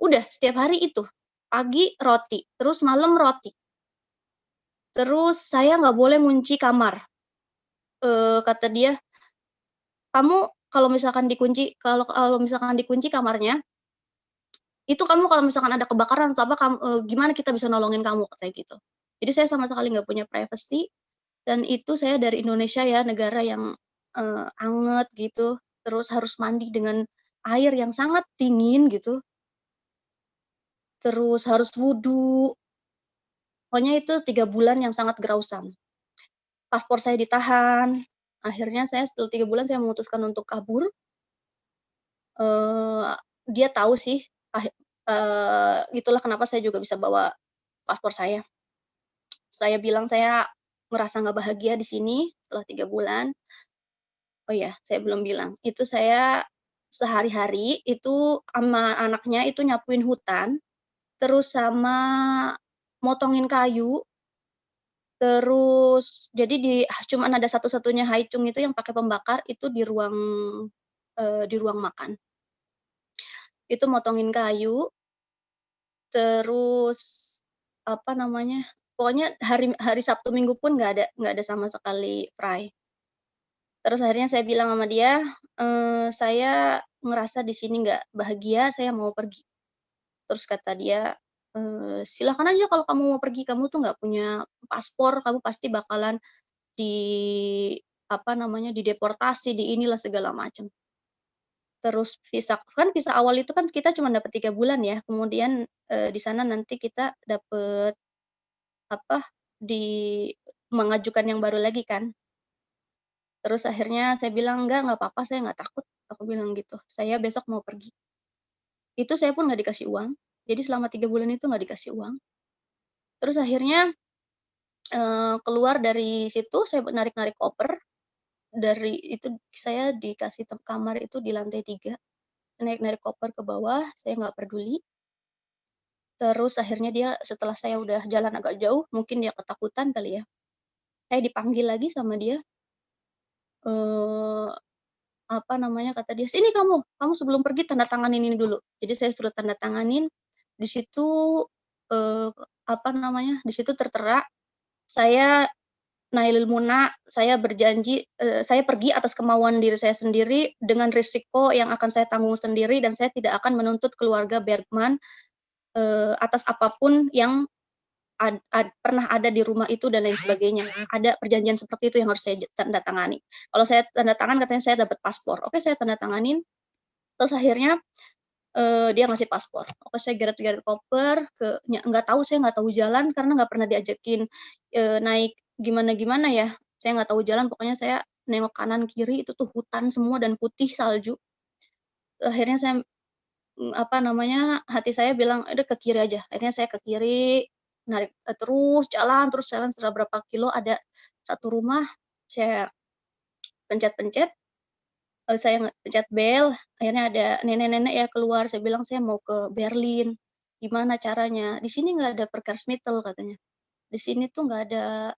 Speaker 1: Udah setiap hari itu. Pagi roti, terus malam roti. Terus saya nggak boleh ngunci kamar. Kata dia, "Kamu kalau misalkan dikunci kamarnya, itu kamu kalau misalkan ada kebakaran atau apa gimana kita bisa nolongin kamu?" Katanya gitu. Jadi saya sama sekali nggak punya privacy, dan itu saya dari Indonesia ya, negara yang, anget gitu, terus harus mandi dengan air yang sangat dingin gitu, terus harus wudu, pokoknya itu 3 bulan yang sangat grausam. Paspor saya ditahan, akhirnya saya setelah 3 bulan saya memutuskan untuk kabur. Eee, Dia tahu sih, itulah kenapa saya juga bisa bawa paspor saya. Saya bilang saya ngerasa nggak bahagia di sini setelah 3 bulan. Oh iya, saya belum bilang, itu saya sehari-hari itu sama anaknya itu nyapuin hutan, terus sama motongin kayu, terus jadi cuman ada satu-satunya haicung itu yang pakai pembakar itu di ruang makan. Itu motongin kayu, terus apa namanya, pokoknya hari hari Sabtu Minggu pun nggak ada sama sekali fry. Terus akhirnya saya bilang sama dia, "Saya ngerasa di sini nggak bahagia, saya mau pergi." Terus kata dia, "Silakan aja kalau kamu mau pergi, kamu tuh nggak punya paspor, kamu pasti bakalan di dideportasi, di inilah segala macam. Terus visa awal itu kan kita cuma dapat 3 bulan ya, kemudian, di sana nanti kita dapat apa, di mengajukan yang baru lagi kan. Terus akhirnya saya bilang, nggak apa-apa, saya nggak takut," aku bilang gitu, "saya besok mau pergi." Itu saya pun nggak dikasih uang, jadi selama 3 bulan itu nggak dikasih uang. Terus akhirnya, keluar dari situ saya narik-narik koper, dari itu saya dikasih kamar itu di lantai 3, narik-narik koper ke bawah, saya nggak peduli. Terus akhirnya dia setelah saya udah jalan agak jauh, mungkin dia ketakutan kali ya, saya dipanggil lagi sama dia, eee, kata dia, "Sini kamu sebelum pergi tanda tanganin ini dulu." Jadi saya suruh tanda tanganin, di situ, eee, di situ tertera, saya Nailul Muna, saya berjanji, saya pergi atas kemauan diri saya sendiri dengan risiko yang akan saya tanggung sendiri dan saya tidak akan menuntut keluarga Bergman, atas apapun yang pernah ada di rumah itu dan lain sebagainya. Ada perjanjian seperti itu yang harus saya tanda tangani. Kalau saya tanda tangan katanya saya dapat paspor. Oke, saya tanda tanganin, terus akhirnya, dia ngasih paspor. Oke, saya geret-geret koper saya nggak tahu jalan karena nggak pernah diajakin, naik gimana-gimana ya, saya nggak tahu jalan, pokoknya saya nengok kanan kiri itu tuh hutan semua dan putih salju. Akhirnya saya hati saya bilang, "Udah ke kiri aja." Akhirnya saya ke kiri, narik terus jalan setelah berapa kilo ada satu rumah, saya pencet-pencet, saya pencet bel, akhirnya ada nenek-nenek ya keluar, saya bilang, "Saya mau ke Berlin, gimana caranya?" "Di sini nggak ada Verkehrsmittel," katanya. "Di sini tuh nggak ada,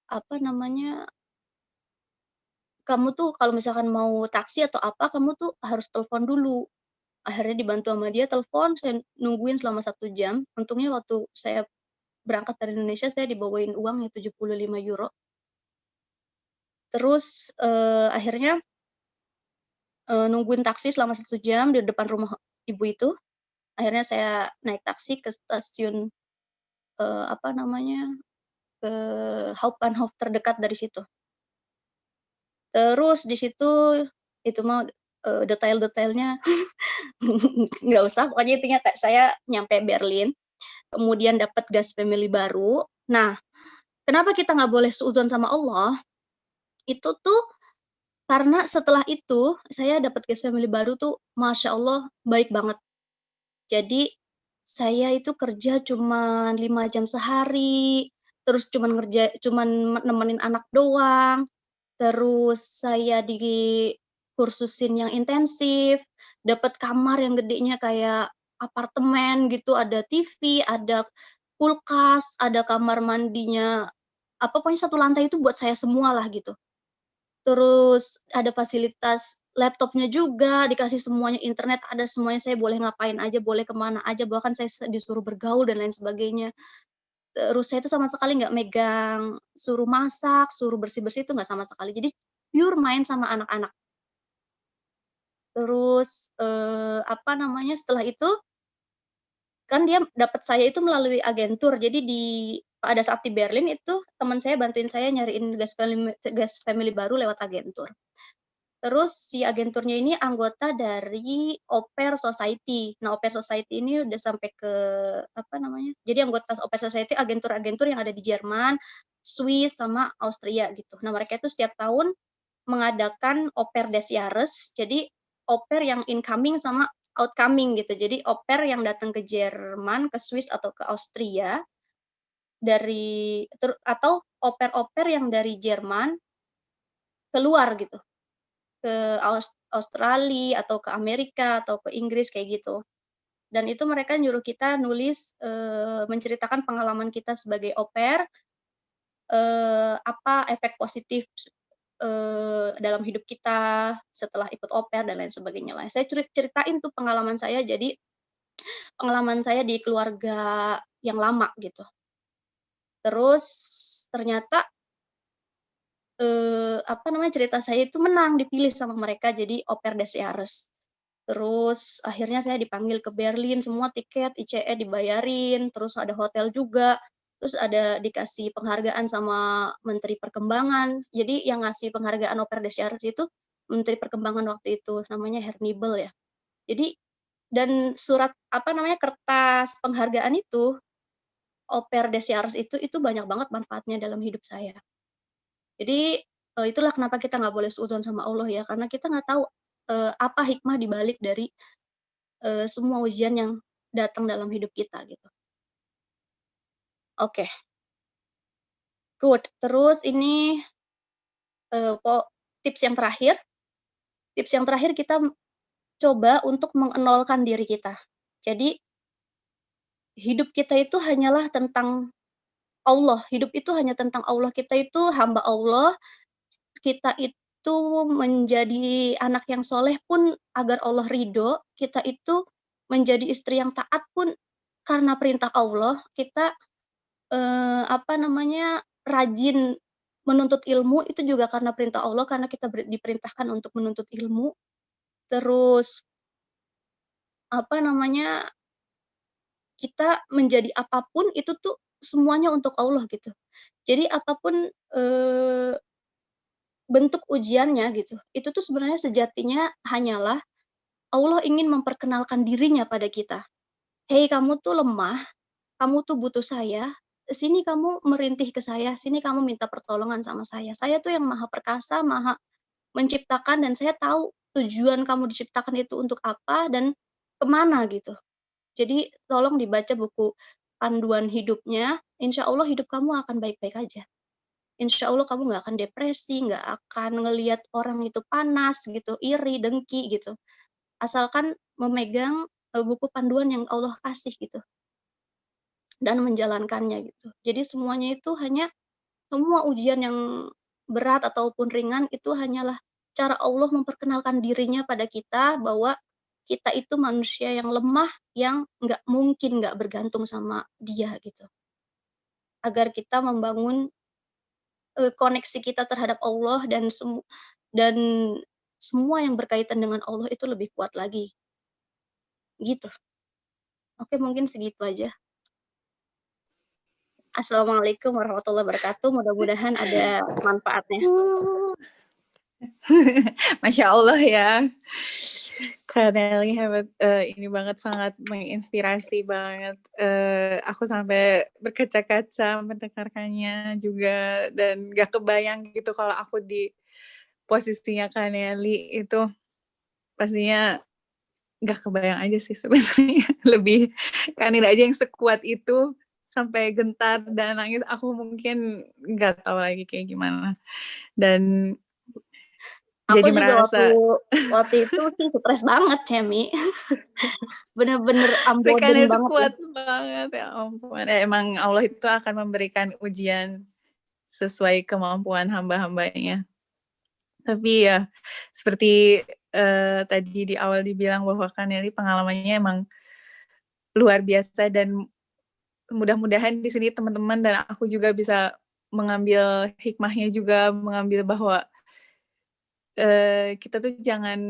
Speaker 1: apa namanya, kamu tuh kalau misalkan mau taksi atau apa, kamu tuh harus telepon dulu." Akhirnya dibantu sama dia telepon, saya nungguin selama 1 jam. Untungnya waktu saya berangkat dari Indonesia, saya dibawain uang ya €75. Terus, akhirnya, nungguin taksi selama 1 jam di depan rumah ibu itu. Akhirnya saya naik taksi ke stasiun, eee, apa namanya, ke Hauptbahnhof terdekat dari situ. Terus di situ, itu mah, detail-detailnya nggak usah, pokoknya intinya saya nyampe Berlin, kemudian dapat gas family baru. Nah, kenapa kita nggak boleh suudzon sama Allah, itu tuh karena setelah itu saya dapat gas family baru tuh masya Allah baik banget. Jadi, saya itu kerja cuman 5 jam sehari, terus cuman nemenin anak doang, terus saya dikursusin yang intensif, dapat kamar yang gedenya kayak apartemen gitu, ada TV, ada kulkas, ada kamar mandinya, pokoknya satu lantai itu buat saya semualah gitu. Terus ada fasilitas laptopnya juga, dikasih semuanya, internet ada semuanya, saya boleh ngapain aja, boleh kemana aja, bahkan saya disuruh bergaul dan lain sebagainya. Terus saya itu sama sekali nggak megang, suruh masak, suruh bersih-bersih itu nggak sama sekali. Jadi pure main sama anak-anak. Terus, setelah itu, kan dia dapat saya itu melalui agentur. Jadi pada saat di Berlin itu teman saya bantuin saya nyariin gas family baru lewat agentur. Terus si agenturnya ini anggota dari Au Pair Society. Nah, Au Pair Society ini udah sampai ke jadi anggota Au Pair Society agentur-agentur yang ada di Jerman, Swiss, sama Austria gitu. Nah, mereka itu setiap tahun mengadakan Au Pair des Jahres, jadi au pair yang incoming sama outcoming gitu. Jadi au pair yang datang ke Jerman, ke Swiss, atau ke Austria atau au pair yang dari Jerman keluar gitu. Ke Australia atau ke Amerika atau ke Inggris kayak gitu. Dan itu mereka nyuruh kita nulis, menceritakan pengalaman kita sebagai au pair, apa efek positif, dalam hidup kita setelah ikut au pair dan lain sebagainya lah. Saya ceritain tuh pengalaman saya, jadi pengalaman saya di keluarga yang lama gitu. Terus ternyata, cerita saya itu menang, dipilih sama mereka jadi Au Pair des Jahres. Terus akhirnya saya dipanggil ke Berlin, semua tiket, ICE dibayarin, terus ada hotel juga. terus ada dikasih penghargaan sama Menteri Perkembangan. Jadi yang ngasih penghargaan Au Pair Desi Arus itu Menteri Perkembangan waktu itu, namanya Hernibel ya. Jadi dan surat kertas penghargaan itu Au Pair Desi Arus itu banyak banget manfaatnya dalam hidup saya. Jadi itulah kenapa kita nggak boleh suudzon sama Allah ya, karena kita nggak tahu apa hikmah dibalik dari semua ujian yang datang dalam hidup kita gitu. Oke. Good. Terus ini tips yang terakhir. Tips yang terakhir kita coba untuk mengenolkan diri kita. Jadi hidup kita itu hanyalah tentang Allah. Hidup itu hanya tentang Allah. Kita itu hamba Allah. Kita itu menjadi anak yang soleh pun agar Allah ridho. Kita itu menjadi istri yang taat pun karena perintah Allah. Kita rajin menuntut ilmu itu juga karena perintah Allah, karena kita diperintahkan untuk menuntut ilmu. Terus kita menjadi apapun itu tuh semuanya untuk Allah gitu. Jadi apapun bentuk ujiannya gitu, itu tuh sebenarnya sejatinya hanyalah Allah ingin memperkenalkan dirinya pada kita. "Hei, kamu tuh lemah, kamu tuh butuh saya, sini kamu merintih ke saya, sini kamu minta pertolongan sama saya. Saya tuh yang Maha Perkasa, Maha Menciptakan, dan saya tahu tujuan kamu diciptakan itu untuk apa dan kemana gitu. Jadi tolong dibaca buku panduan hidupnya, insya Allah hidup kamu akan baik-baik aja. Insya Allah kamu nggak akan depresi, nggak akan ngelihat orang itu panas gitu, iri, dengki gitu. Asalkan memegang buku panduan yang Allah kasih gitu dan menjalankannya gitu. Jadi semuanya itu semua ujian yang berat ataupun ringan itu hanyalah cara Allah memperkenalkan dirinya pada kita bahwa kita itu manusia yang lemah, yang nggak mungkin nggak bergantung sama Dia gitu. Agar kita membangun koneksi kita terhadap Allah dan semua yang berkaitan dengan Allah itu lebih kuat lagi. Gitu. Oke, mungkin segitu aja. Assalamualaikum warahmatullahi wabarakatuh. Mudah-mudahan ada manfaatnya.
Speaker 2: Masya Allah ya. Kak Nelly hebat, ini banget, sangat menginspirasi banget. Aku sampai berkaca-kaca mendengarkannya juga, dan gak kebayang gitu kalau aku di posisinya Kak Nelly itu pastinya gak kebayang aja sih sebenarnya. Lebih Kak Nelly aja yang sekuat itu sampai gentar dan nangis, aku mungkin gak tahu lagi kayak gimana. Dan
Speaker 1: aku
Speaker 2: jadi
Speaker 1: juga
Speaker 2: merasa
Speaker 1: waktu itu sih stres banget ya, Mi. Bener-bener
Speaker 2: Rekan
Speaker 1: amboden
Speaker 2: itu
Speaker 1: banget
Speaker 2: kuat
Speaker 1: ya.
Speaker 2: banget, ya ampun. Emang Allah itu akan memberikan ujian sesuai kemampuan hamba-hambanya. Tapi ya seperti tadi di awal dibilang bahwa Kak Nelly pengalamannya emang luar biasa, dan mudah-mudahan di sini teman-teman dan aku juga bisa mengambil hikmahnya juga, mengambil bahwa kita tuh jangan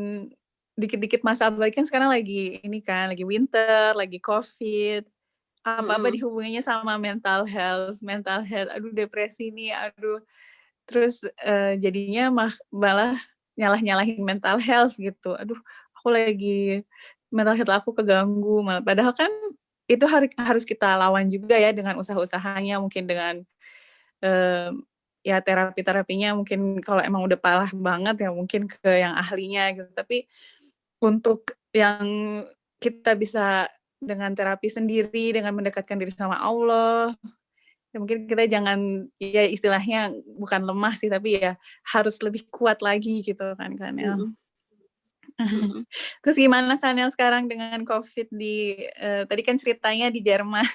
Speaker 2: dikit-dikit masa, apalagi kan sekarang lagi ini kan, lagi winter, lagi COVID, apa-apa dihubunginya sama mental health, aduh depresi nih, aduh. Terus jadinya malah nyalah-nyalahin mental health gitu. Aduh, aku lagi mental health aku keganggu, padahal kan itu harus kita lawan juga ya dengan usaha-usahanya, mungkin dengan ya terapi-terapinya, mungkin kalau emang udah parah banget ya mungkin ke yang ahlinya gitu. Tapi untuk yang kita bisa dengan terapi sendiri, dengan mendekatkan diri sama Allah, ya mungkin kita jangan, ya istilahnya bukan lemah sih, tapi ya harus lebih kuat lagi gitu kan Kanel. Terus gimana Kanel sekarang dengan COVID tadi kan ceritanya di Jerman,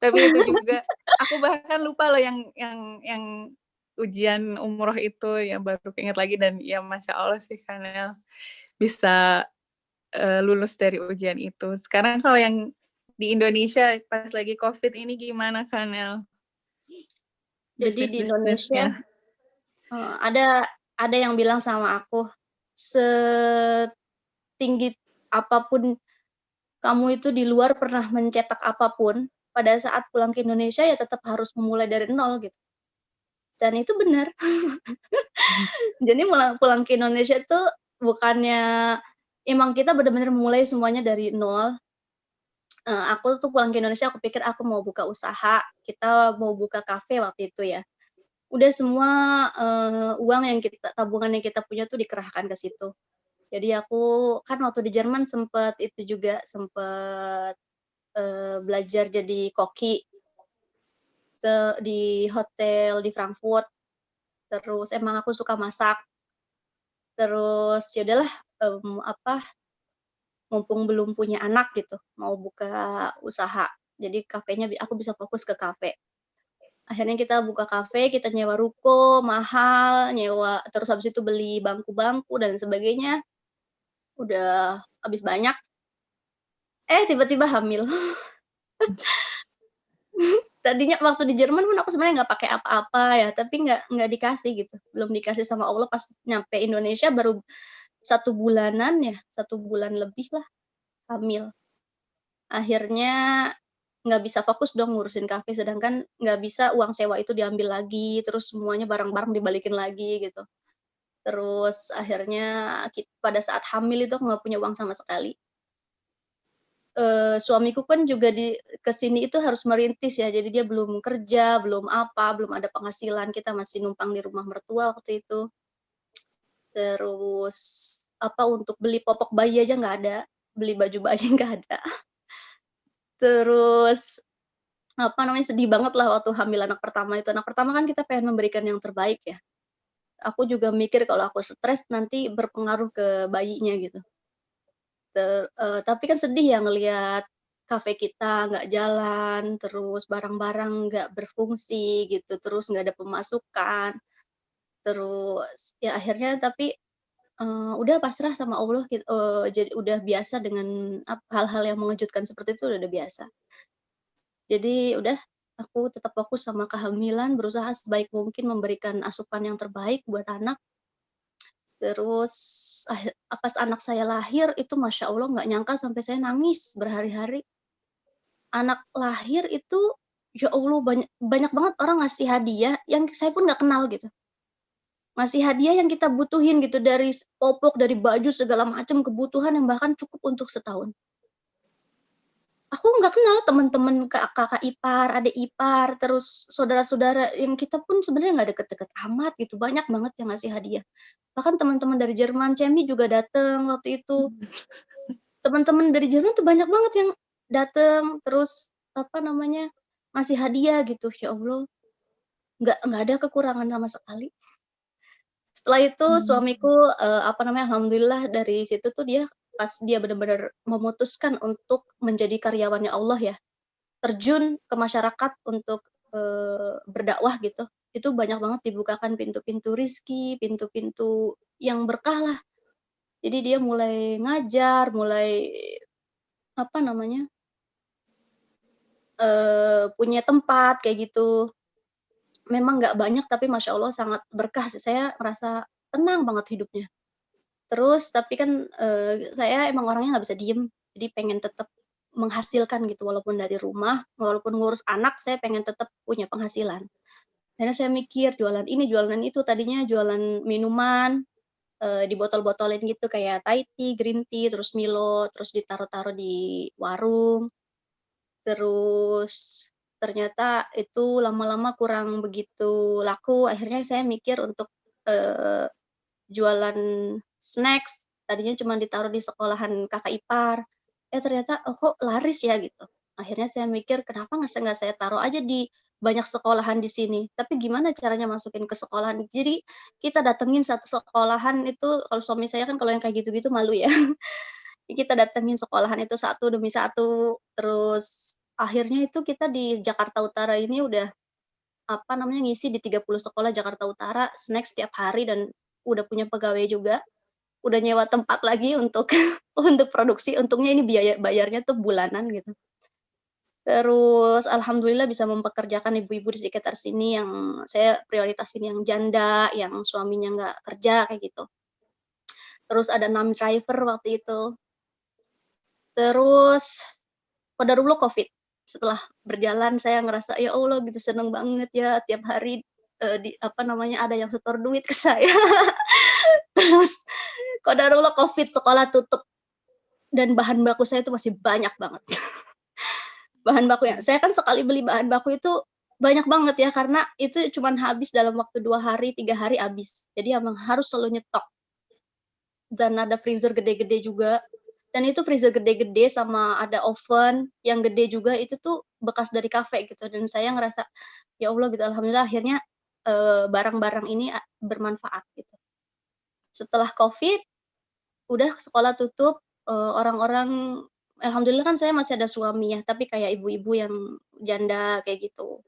Speaker 2: tapi itu juga aku bahkan lupa loh yang ujian umroh itu, ya baru keinget lagi, dan ya Masya Allah sih Kanel bisa lulus dari ujian itu. Sekarang kalau yang di Indonesia pas lagi COVID ini gimana Kanel?
Speaker 1: Jadi di Indonesia ada yang bilang sama aku, setinggi apapun kamu itu di luar pernah mencetak apapun, pada saat pulang ke Indonesia ya tetap harus memulai dari nol gitu. Dan itu benar. Jadi pulang ke Indonesia tuh bukannya emang kita benar-benar memulai semuanya dari nol. Aku tuh pulang ke Indonesia aku pikir aku mau buka usaha, kita mau buka kafe waktu itu ya. Udah semua, uang yang tabungan yang kita punya tuh dikerahkan ke situ. Jadi aku kan waktu di Jerman sempet itu juga, sempet, belajar jadi koki di hotel di Frankfurt, terus emang aku suka masak, terus ya udahlah, mumpung belum punya anak gitu, mau buka usaha. Jadi kafenya aku bisa fokus ke kafe. Akhirnya kita buka kafe, kita nyewa ruko mahal, terus habis itu beli bangku-bangku dan sebagainya. Udah habis banyak, tiba-tiba hamil. Tadinya waktu di Jerman pun aku sebenarnya nggak pakai apa-apa ya, tapi nggak dikasih gitu, belum dikasih sama Allah pas nyampe Indonesia baru 1 bulanan ya, 1 bulan lebih lah hamil. Akhirnya nggak bisa fokus dong ngurusin kafe, sedangkan nggak bisa uang sewa itu diambil lagi, terus semuanya barang-barang dibalikin lagi gitu. Terus akhirnya pada saat hamil itu aku nggak punya uang sama sekali. Suamiku kan juga ke sini itu harus merintis ya, jadi dia belum kerja, belum apa, belum ada penghasilan, kita masih numpang di rumah mertua waktu itu. Terus untuk beli popok bayi aja nggak ada, beli baju bayi nggak ada. Terus sedih banget lah waktu hamil anak pertama itu. Anak pertama kan kita pengen memberikan yang terbaik ya. Aku juga mikir kalau aku stres nanti berpengaruh ke bayinya gitu. Tapi kan sedih ya ngelihat kafe kita nggak jalan, terus barang-barang nggak berfungsi gitu, terus nggak ada pemasukan, terus ya akhirnya tapi, udah pasrah sama Allah jadi udah biasa dengan hal-hal yang mengejutkan seperti itu udah biasa. Jadi udah, aku tetap fokus sama kehamilan, berusaha sebaik mungkin memberikan asupan yang terbaik buat anak. Terus pas anak saya lahir itu Masya Allah nggak nyangka sampai saya nangis berhari-hari. Anak lahir itu, ya Allah banyak banyak banget orang ngasih hadiah yang saya pun nggak kenal gitu. Ngasih hadiah yang kita butuhin gitu dari popok, dari baju, segala macam kebutuhan yang bahkan cukup untuk setahun. Aku nggak kenal teman-teman kakak ipar, adik ipar, terus saudara-saudara yang kita pun sebenarnya nggak deket-deket amat gitu, banyak banget yang ngasih hadiah. Bahkan teman-teman dari Jerman, Cemi juga dateng waktu itu. Teman-teman dari Jerman tuh banyak banget yang dateng, terus ngasih hadiah gitu. Ya Allah, nggak ada kekurangan sama sekali. Setelah itu suamiku, alhamdulillah dari situ tuh pas dia benar-benar memutuskan untuk menjadi karyawannya Allah ya, terjun ke masyarakat untuk, berdakwah gitu, itu banyak banget dibukakan pintu-pintu rezeki, pintu-pintu yang berkah lah. Jadi dia mulai ngajar, mulai apa namanya, punya tempat kayak gitu. Memang nggak banyak tapi Masya Allah sangat berkah sih, saya ngerasa tenang banget hidupnya. Terus tapi kan, saya emang orangnya nggak bisa diem, jadi pengen tetap menghasilkan gitu walaupun dari rumah, walaupun ngurus anak saya pengen tetap punya penghasilan. Akhirnya saya mikir jualan ini, jualan itu, tadinya jualan minuman, dibotol-botolin gitu kayak Thai tea, green tea, terus Milo, terus ditaruh-taruh di warung. Terus ternyata itu lama-lama kurang begitu laku, akhirnya saya mikir untuk, eee, jualan snacks, tadinya cuma ditaruh di sekolahan kakak ipar, ternyata, "Oh kok laris ya?" Gitu. Akhirnya saya mikir, "Kenapa nggak saya taruh aja di banyak sekolahan di sini, tapi gimana caranya masukin ke sekolahan?" Jadi kita datengin satu sekolahan itu kalau suami saya kan kalau yang kayak gitu-gitu malu ya. Kita datengin sekolahan itu satu demi satu, terus akhirnya itu kita di Jakarta Utara ini udah, ngisi di 30 sekolah Jakarta Utara, snack setiap hari dan udah punya pegawai juga, udah nyewa tempat lagi untuk untuk produksi, untungnya ini bayarnya tuh bulanan gitu. Terus alhamdulillah bisa mempekerjakan ibu-ibu di sekitar sini yang saya prioritasin yang janda, yang suaminya nggak kerja, kayak gitu. Terus ada 6 driver waktu itu. Terus qadarullah Covid. Setelah berjalan saya ngerasa, ya Allah gitu seneng banget ya tiap hari, ada yang setor duit ke saya. Terus qadarullah Covid, sekolah tutup dan bahan baku saya itu masih banyak banget. Bahan baku yang saya kan sekali beli bahan baku itu banyak banget ya, karena itu cuman habis dalam waktu 2 hari, 3 hari habis. Jadi emang harus selalu nyetok. Dan ada freezer gede-gede juga. Dan itu freezer gede-gede sama ada oven yang gede juga, itu tuh bekas dari kafe gitu. Dan saya ngerasa, ya Allah gitu, alhamdulillah akhirnya barang-barang ini bermanfaat gitu. Setelah Covid, udah sekolah tutup, orang-orang alhamdulillah kan saya masih ada suami ya, tapi kayak ibu-ibu yang janda kayak gitu.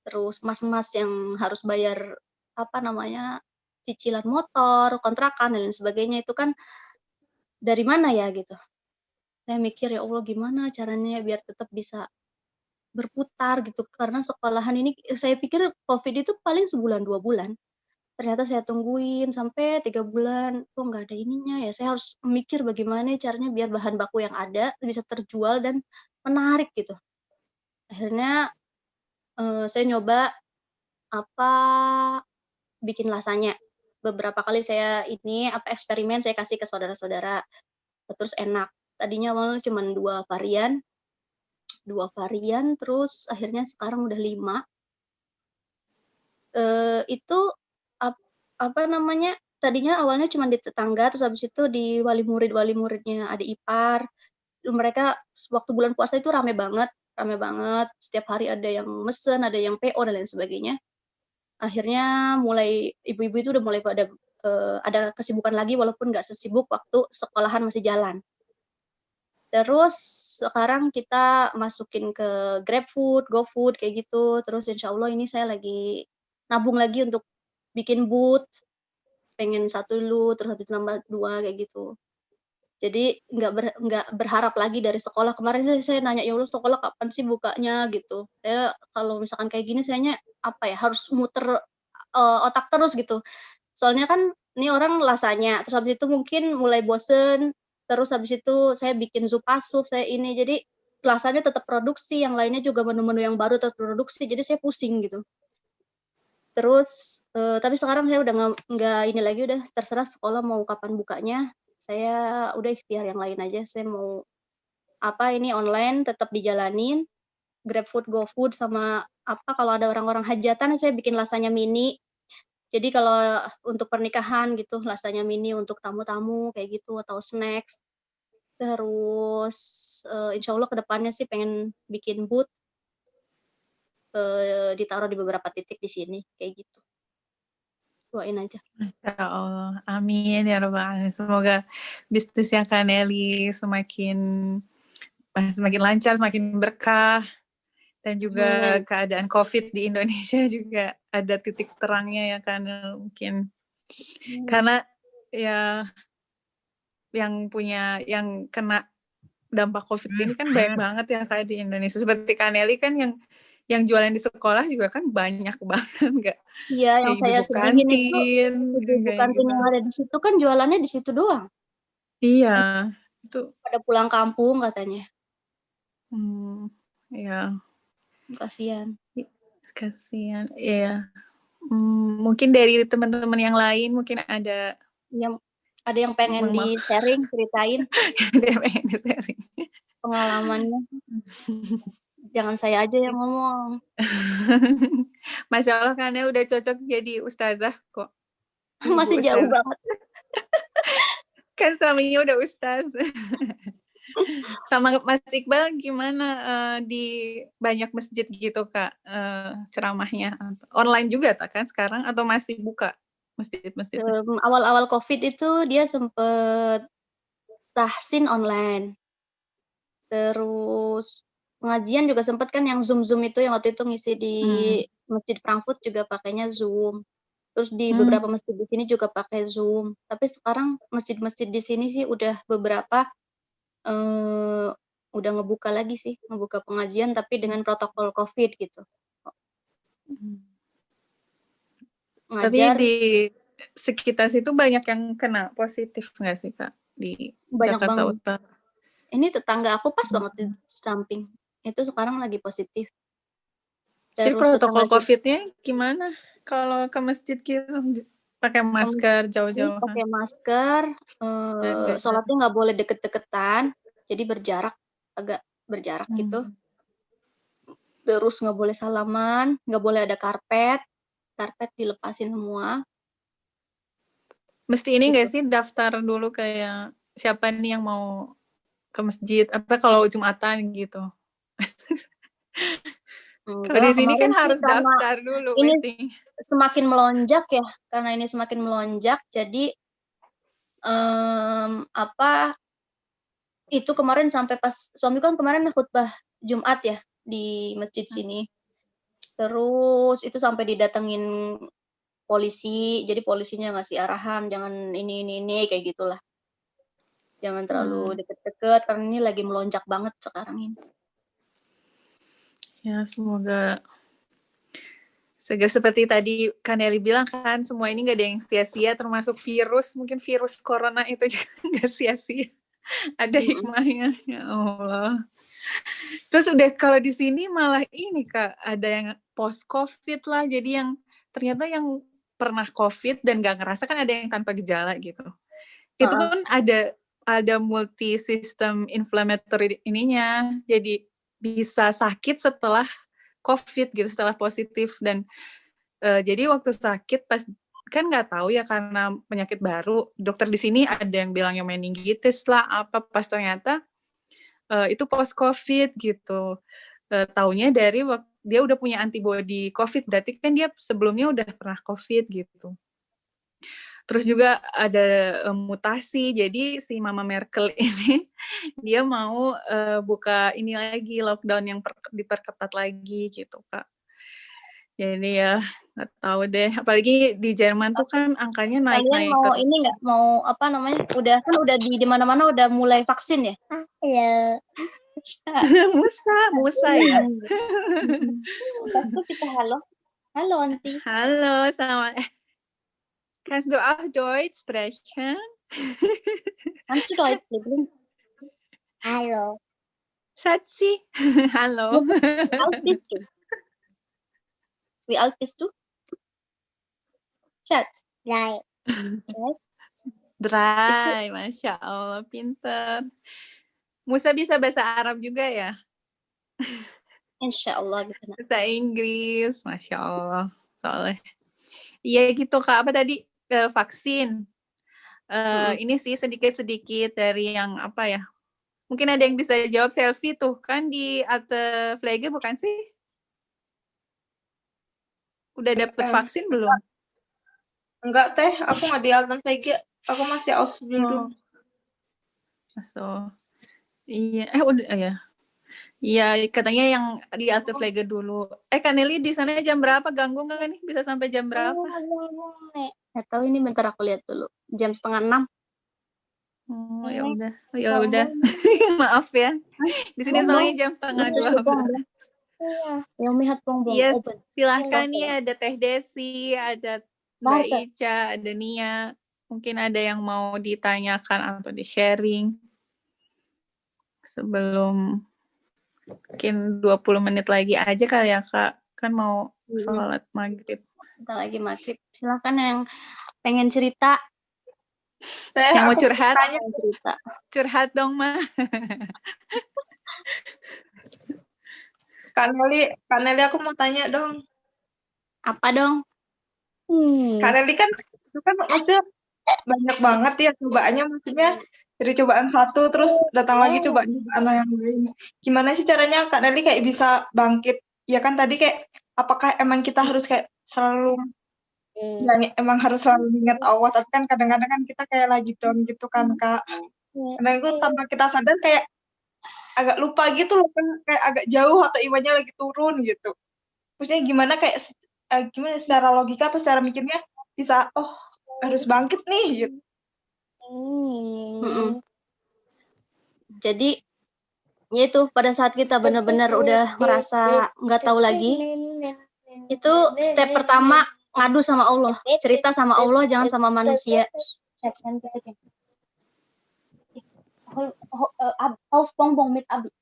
Speaker 1: Terus mas-mas yang harus bayar, cicilan motor, kontrakan, dan lain sebagainya, itu kan dari mana ya gitu. Saya mikir, ya Allah gimana caranya biar tetap bisa berputar gitu, karena sekolahan ini saya pikir Covid itu paling sebulan, 2 bulan. Ternyata saya tungguin sampai 3 bulan, kok nggak ada ininya ya, saya harus mikir bagaimana caranya biar bahan baku yang ada bisa terjual dan menarik gitu. Akhirnya, saya nyoba, apa, bikin lasanya. Beberapa kali saya eksperimen, saya kasih ke saudara-saudara, terus enak. Tadinya awalnya cuman 2 varian, terus akhirnya sekarang udah 5. Itu tadinya awalnya cuma di tetangga, terus habis itu di wali muridnya adik ipar. Mereka waktu bulan puasa itu rame banget, setiap hari ada yang mesen, ada yang PO dan lain sebagainya. Akhirnya mulai ibu-ibu itu udah mulai pada ada kesibukan lagi walaupun nggak sesibuk waktu sekolahan masih jalan. Terus sekarang kita masukin ke GrabFood, GoFood kayak gitu. Terus insya Allah ini saya lagi nabung lagi untuk bikin booth, pengen 1 dulu, terus habis nambah 2 kayak gitu. Jadi nggak berharap lagi dari sekolah. Kemarin saya nanya, "Ya Allah sekolah kapan sih bukanya?" Gitu. Saya kalau misalkan kayak gini sayanya harus muter, otak terus gitu. Soalnya kan ini orang lasanya, terus habis itu mungkin mulai bosen, terus habis itu saya bikin Zupasup, saya ini, jadi lasanya tetap produksi, yang lainnya juga menu-menu yang baru tetap produksi, jadi saya pusing gitu. Terus, tapi sekarang saya udah nggak ini lagi, udah terserah sekolah mau kapan bukanya, saya udah ikhtiar yang lain aja, saya mau ini online tetap dijalanin, GrabFood, GoFood, sama kalau ada orang-orang hajatan saya bikin lasanya mini. Jadi kalau untuk pernikahan gitu, lasanya mini untuk tamu-tamu kayak gitu atau snacks. Terus, insya Allah ke depannya sih pengen bikin booth, ditaruh di beberapa titik di sini, kayak gitu. Doain aja.
Speaker 2: Masya Allah, amin ya Rabbal Alamin. Semoga bisnisnya Kak Nelly semakin lancar, semakin berkah, dan juga keadaan COVID di Indonesia juga ada titik terangnya ya kan, mungkin. Karena ya yang kena dampak COVID ini kan banyak banget ya Kak di Indonesia. Seperti Kak Nelly kan yang jualan di sekolah juga kan banyak banget, nggak?
Speaker 1: Iya, yang saya
Speaker 2: Ibu-ibu
Speaker 1: sedihin itu,
Speaker 2: kantin,
Speaker 1: ibu-ibu
Speaker 2: kayak
Speaker 1: kantin
Speaker 2: gitu.
Speaker 1: yang ada di situ kan jualannya di situ doang.
Speaker 2: Iya, itu.
Speaker 1: Pada pulang kampung katanya.
Speaker 2: Iya.
Speaker 1: Kasihan.
Speaker 2: Kasihan, iya. Mungkin dari teman-teman yang lain mungkin ada
Speaker 1: Ada yang pengen di-sharing, ceritain
Speaker 2: ada yang pengen di-sharing.
Speaker 1: pengalamannya. Jangan saya aja yang ngomong.
Speaker 2: Masya Allah, Kak Nel udah cocok jadi ustazah kok.
Speaker 1: Masih jauh banget.
Speaker 2: Kan suaminya udah ustaz. Sama Mas Iqbal gimana di banyak masjid gitu Kak, ceramahnya? Online juga kan sekarang atau masih buka masjid-masjid?
Speaker 1: Awal-awal Covid itu dia sempet tahsin online. Terus pengajian juga sempet kan yang Zoom itu yang waktu itu ngisi di Masjid Frankfurt juga pakainya Zoom. Terus di beberapa masjid di sini juga pakai Zoom. Tapi sekarang masjid-masjid di sini sih udah beberapa udah ngebuka lagi sih, ngebuka pengajian tapi dengan protokol Covid gitu.
Speaker 2: Tapi
Speaker 1: Ngajar
Speaker 2: di sekitar situ banyak yang kena positif nggak sih Kak di
Speaker 1: banyak
Speaker 2: Jakarta
Speaker 1: banget.
Speaker 2: Utara?
Speaker 1: Ini tetangga aku pas banget di samping. itu sekarang lagi positif.
Speaker 2: Jadi
Speaker 1: Terus
Speaker 2: protokol
Speaker 1: tetangga
Speaker 2: COVID-nya gimana kalau ke masjid gitu? Pakai masker jauh-jauhan?
Speaker 1: pakai masker,
Speaker 2: Jaga jarak.
Speaker 1: sholatnya nggak boleh deket-deketan, jadi berjarak, agak berjarak gitu. Terus nggak boleh salaman, nggak boleh ada karpet dilepasin semua.
Speaker 2: Mesti ini
Speaker 1: Gitu.
Speaker 2: nggak sih daftar dulu kayak siapa nih yang mau ke masjid? Apa kalau Jumatan gitu? Kalau di
Speaker 1: Enggak,
Speaker 2: sini kan
Speaker 1: kemarin sih
Speaker 2: harus
Speaker 1: karena
Speaker 2: daftar dulu
Speaker 1: ini
Speaker 2: waiting.
Speaker 1: semakin melonjak ya, karena ini semakin melonjak, jadi apa itu kemarin sampai pas suami kan kemarin khutbah Jumat ya di masjid sini. Terus itu sampai didatengin polisi, jadi polisinya ngasih arahan jangan ini kayak gitulah. Jangan terlalu deket-deket karena ini lagi melonjak banget sekarang ini.
Speaker 2: Ya, semoga seperti tadi Kaneli bilang kan, semua ini nggak ada yang sia-sia, termasuk virus. Mungkin virus corona itu juga nggak sia-sia. Ada hikmahnya, ya Allah. Terus udah kalau di sini malah ini Kak, ada yang post COVID lah. Jadi yang ternyata yang pernah COVID dan nggak ngerasa kan ada yang tanpa gejala gitu. Itu pun ada multi system inflammatory ininya. Jadi bisa sakit setelah COVID gitu, setelah positif. Dan jadi waktu sakit pas kan nggak tahu ya karena penyakit baru, dokter di sini ada yang bilang yang meningitis lah apa, pas ternyata itu post COVID gitu. Taunya dari dia udah punya antibody COVID, berarti kan dia sebelumnya udah pernah COVID gitu. Terus juga ada mutasi, jadi si Mama Merkel ini dia mau buka ini lagi, lockdown yang diperketat lagi gitu Kak. Jadi ya nggak tahu deh, apalagi di Jerman tuh kan angkanya
Speaker 1: Kalian
Speaker 2: naik-naik
Speaker 1: mau
Speaker 2: terus.
Speaker 1: ini nggak, mau apa namanya, udah di mana-mana udah mulai vaksin ya? Halo.
Speaker 2: Musa ya.
Speaker 1: Pasti kita halo Aunty.
Speaker 2: Halo, selamat. Kannst du auch Deutsch sprechen?
Speaker 1: Kannst du Deutsch sprechen? Hallo.
Speaker 2: Schatzi. Halo.
Speaker 1: Wie alt bist du? Wie alt bist du? Schatz. 3.
Speaker 2: 3, Masya Allah, pinter. Musa bisa bahasa Arab juga ya?
Speaker 1: Insya Allah gitu.
Speaker 2: Bahasa Inggris, Masya Allah. Soalnya. Iya gitu Kak, apa tadi? Vaksin. Ini sih sedikit-sedikit dari yang apa ya? Mungkin ada yang bisa jawab. Selfie tuh kan di Alte Pflege bukan sih? Udah dapet vaksin belum?
Speaker 3: Enggak teh, aku nggak di Alten Pflege, aku masih Ausbildung.
Speaker 2: So, iya, udah ya. Iya, katanya yang di Alte Pflege dulu. Kaneli di sana jam berapa? Ganggu nggak nih? Bisa sampai jam berapa?
Speaker 1: Nggak tahu, ini bentar aku lihat dulu. Jam 5:30.
Speaker 2: Oh ya udah. Maaf ya. Di sini soalnya jam 11:30.
Speaker 1: Iya. Yang melihat bongbong.
Speaker 2: Iya, silahkan nih, ada Teh Desi, ada Mbak Ica, ada Nia. Mungkin ada yang mau ditanyakan atau di-sharing. Sebelum mungkin 20 menit lagi aja kali ya, Kak. Kan mau sholat maghrib.
Speaker 1: Bentar lagi maghrib. Silahkan yang pengen cerita.
Speaker 2: Yang mau curhat?
Speaker 1: Cerita.
Speaker 2: Curhat dong, Ma.
Speaker 3: Kak Nelly, aku mau tanya dong.
Speaker 1: Apa dong?
Speaker 3: Kak Nelly kan itu kan maksudnya banyak banget ya cobaannya, maksudnya dari cobaan satu terus datang lagi cobaan yang lain. Gimana sih caranya Kak Nelly kayak bisa bangkit? Ya kan tadi kayak apakah emang kita harus kayak selalu emang harus selalu ingat Allah, tapi kan kadang-kadang kan kita kayak lagi down gitu kan Kak. Kadang itu tanpa kita sadar kayak agak lupa gitu loh kan, kayak agak jauh atau imannya lagi turun gitu. Maksudnya gimana kayak gimana secara logika atau secara mikirnya bisa harus bangkit nih gitu.
Speaker 1: Jadi ya itu pada saat kita benar-benar udah ngerasa nggak tahu lagi, itu step pertama ngadu sama Allah, cerita sama Allah, jangan sama manusia. Auf bonbon mit Abi.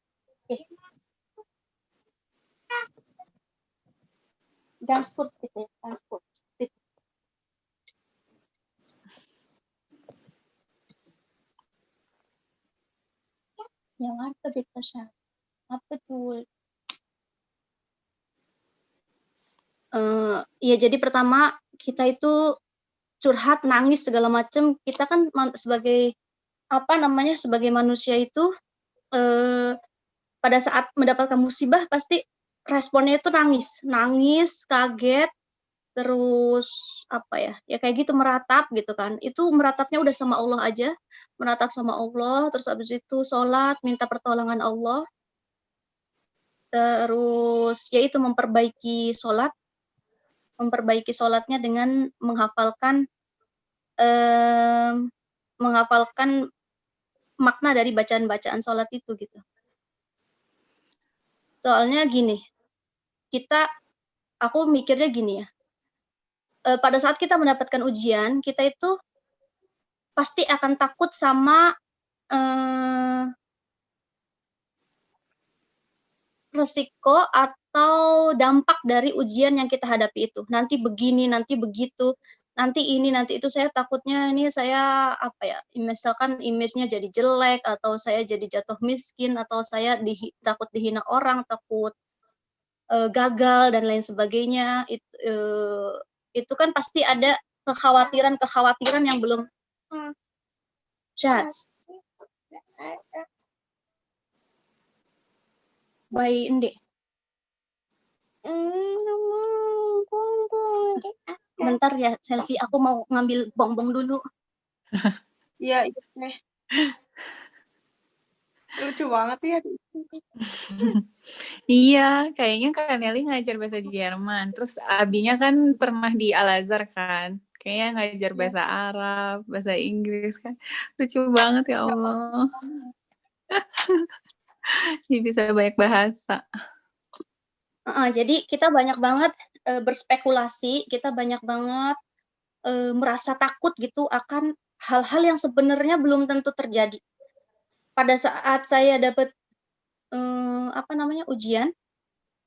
Speaker 1: Gansport gitu ya, Gansport. Yang apa betasnya? Apa tuh? Ya jadi pertama kita itu curhat, nangis segala macam. Kita kan sebagai sebagai manusia itu pada saat mendapatkan musibah pasti responnya itu nangis, kaget, terus ya kayak gitu meratap gitu kan. Itu meratapnya udah sama Allah aja, meratap sama Allah, terus habis itu sholat, minta pertolongan Allah, terus yaitu memperbaiki sholatnya dengan menghafalkan makna dari bacaan-bacaan sholat itu gitu. Soalnya gini, aku mikirnya gini ya, pada saat kita mendapatkan ujian, kita itu pasti akan takut sama resiko atau dampak dari ujian yang kita hadapi itu. Nanti begini, nanti begitu, nanti ini, nanti itu. Saya takutnya ini saya misalkan image-nya jadi jelek, atau saya jadi jatuh miskin, atau saya takut dihina orang, takut gagal dan lain sebagainya. Itu kan pasti ada kekhawatiran yang belum Syats. Bayi Ende. Bentar ya, selfie. Aku mau ngambil bongbong dulu.
Speaker 3: Iya, iya. Lucu banget ya.
Speaker 2: Iya, kayaknya Kak Nelly ngajar bahasa Jerman. Terus Abinya kan pernah di Al-Azhar kan. Kayaknya ngajar bahasa Arab, bahasa Inggris kan. Lucu banget ya Allah. Jadi bisa banyak bahasa.
Speaker 1: Jadi kita banyak banget berspekulasi, kita banyak banget merasa takut gitu akan hal-hal yang sebenarnya belum tentu terjadi. Pada saat saya dapat ujian,